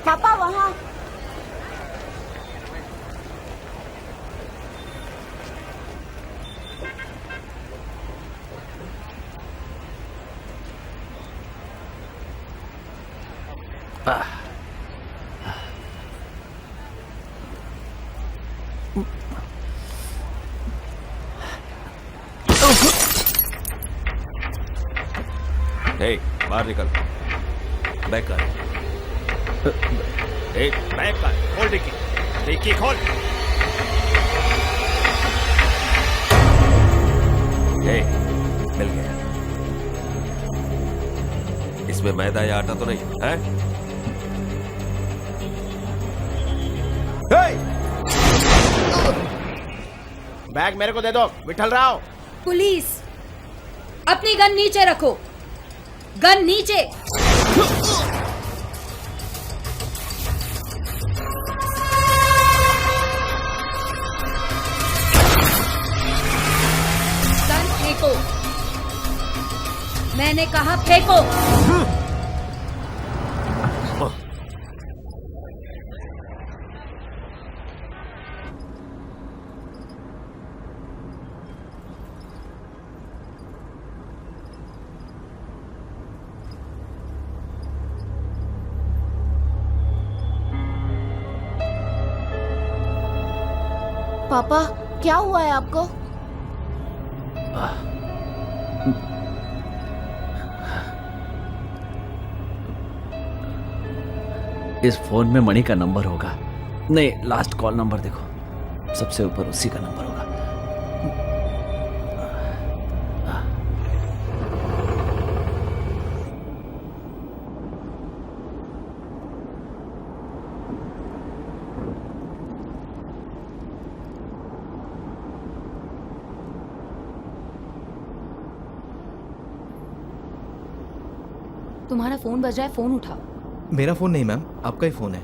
पापा वहाँ। हे, बाहर निकल। बैक कर। ए, बैक कर। खोल डिक्की। डिक्की खोल। हे, मिल गया। इसमें मैदा या आटा तो नहीं है? बैग मेरे को दे दो, विठल राव। पुलिस, अपनी गन नीचे रखो। गन नीचे। गन फेंको। मैंने कहा फेंको। पापा क्या हुआ है आपको? इस फोन में मणि का नंबर होगा। नहीं, लास्ट कॉल नंबर देखो, सबसे ऊपर उसी का नंबर होगा। तुम्हारा फोन बज रहा है, फोन उठाओ। मेरा फोन नहीं मैम, आपका ही फोन है।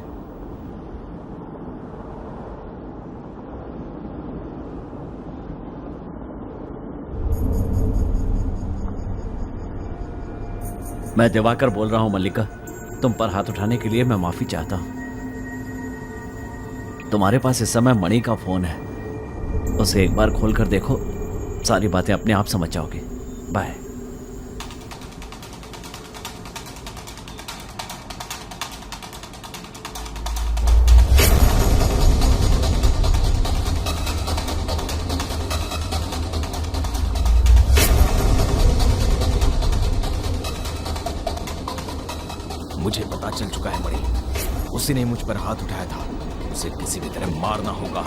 मैं दिवाकर बोल रहा हूं मल्लिका। तुम पर हाथ उठाने के लिए मैं माफी चाहता हूं। तुम्हारे पास इस समय मणि का फोन है, उसे एक बार खोलकर देखो, सारी बातें अपने आप समझ जाओगे। बाय। मुझे पता चल चुका है मणि, उसी ने मुझ पर हाथ उठाया था। उसे किसी भी तरह मारना होगा।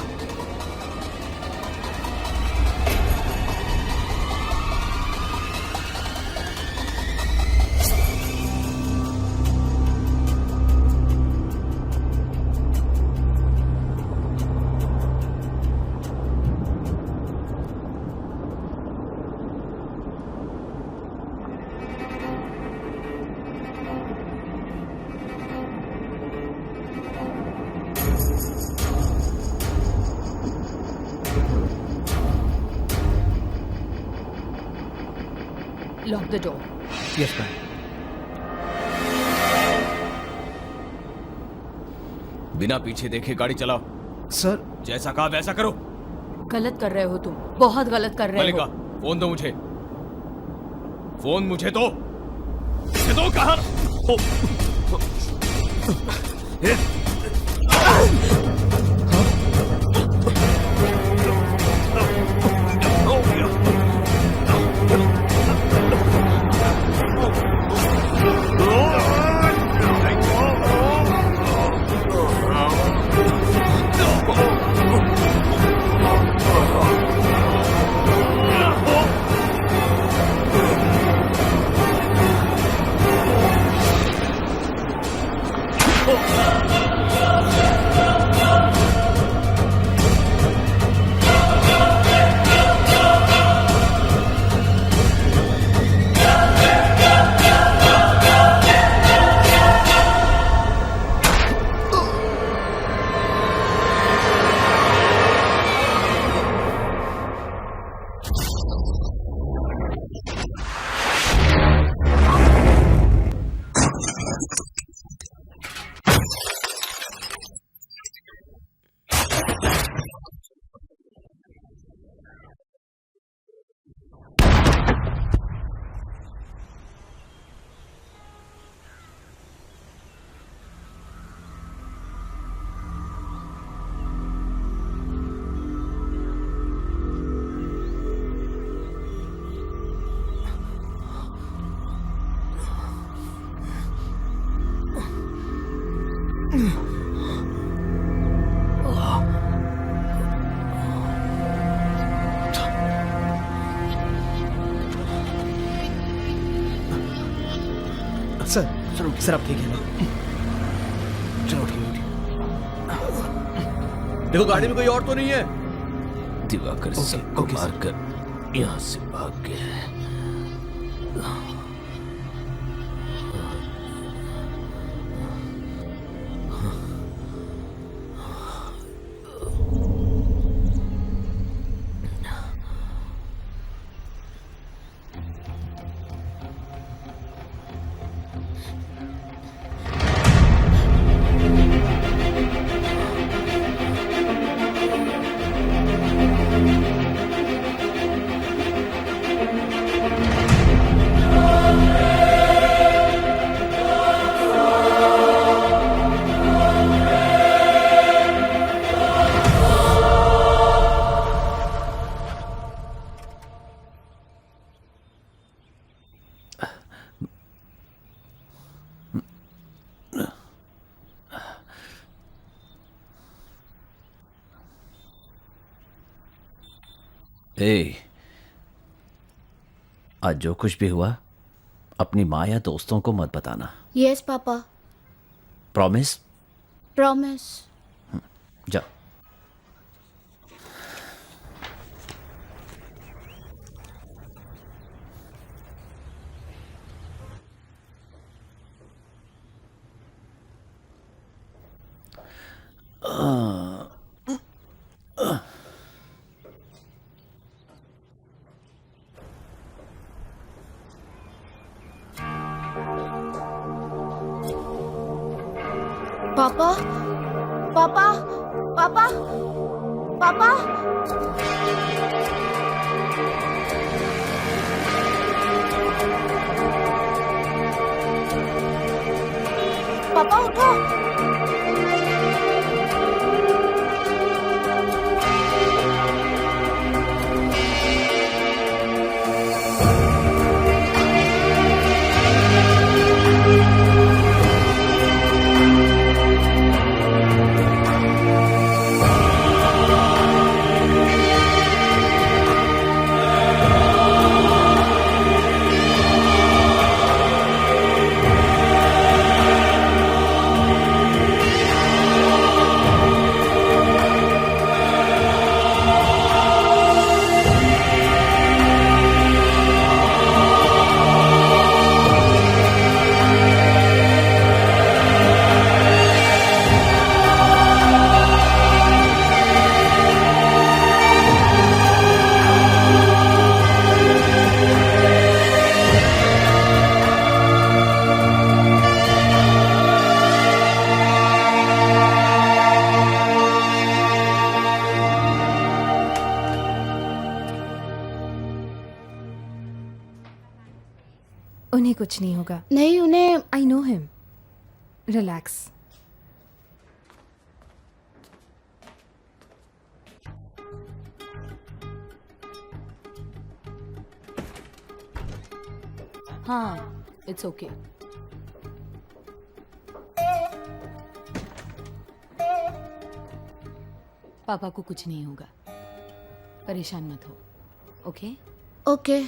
Lock the door. Yes ma'am. बिना पीछे देखे गाड़ी चलाओ। सर जैसा कहा वैसा करो। गलत कर रहे हो तुम, बहुत गलत कर रहे मल्लिका, हो। फोन दो मुझे। फोन मुझे दो। मुझे दो कहा। सर आप ठीक है ना? चलो उठिए। देखो गाड़ी में कोई और तो नहीं है। दिवाकर सबको मारकर यहाँ से भाग गया है। ए, आज जो कुछ भी हुआ अपनी माँ या दोस्तों को मत बताना। Yes papa. प्रॉमिस? प्रॉमिस। जा। पापा पापा पापा पापा पापा उठो। उन्हें कुछ नहीं होगा। नहीं, उन्हें आई नो हिम। रिलैक्स। हाँ, इट्स ओके। पापा को कुछ नहीं होगा, परेशान मत हो। Okay okay.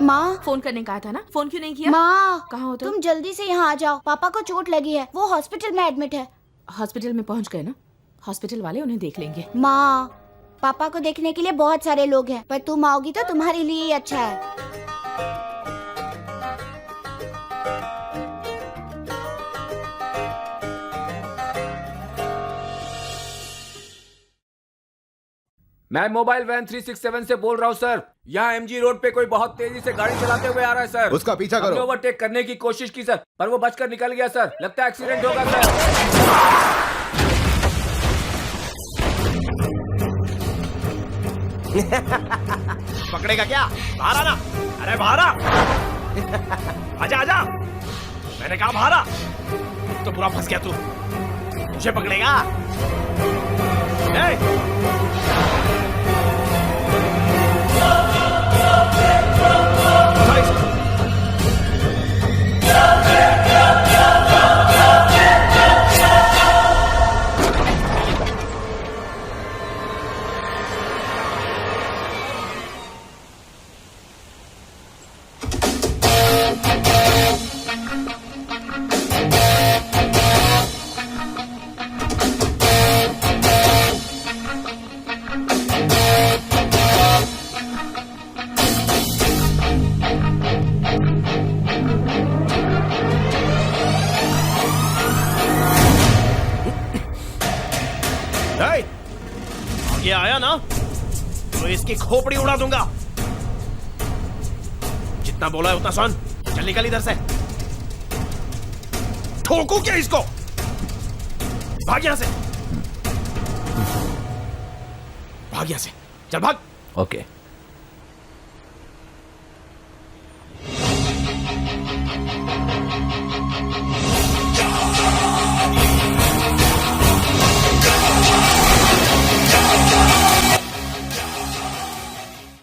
माँ, फोन करने कहा था ना, फोन क्यों नहीं किया? माँ, कहाँ हो तुम जल्दी से यहाँ आ जाओ। पापा को चोट लगी है, वो हॉस्पिटल में एडमिट है। हॉस्पिटल में पहुँच गए ना? हॉस्पिटल वाले उन्हें देख लेंगे। माँ, पापा को देखने के लिए बहुत सारे लोग हैं, पर तुम आओगी तो तुम्हारे लिए ही अच्छा है। मैं मोबाइल वैन 367 से बोल रहा हूँ सर। यहाँ एमजी रोड पे कोई बहुत तेजी से गाड़ी चलाते हुए आ रहा है सर। उसका पीछा करो। हमने ओवरटेक करने की कोशिश की सर, पर वो बचकर निकल गया सर। लगता है एक्सीडेंट होगा सर। पकड़ेगा क्या? बाहर आना। अरे बाहर आ। आजा आजा। मैंने कहा बाहर आ। तो पूरा फंस गया तू। मुझे पकड़ेगा? आगे आया ना तो इसकी खोपड़ी उड़ा दूंगा। जितना बोला है उतना सुन। चल निकल इधर से। ठोकू क्या इसको? भाग यहां से। भाग यहां से। चल भाग। ओके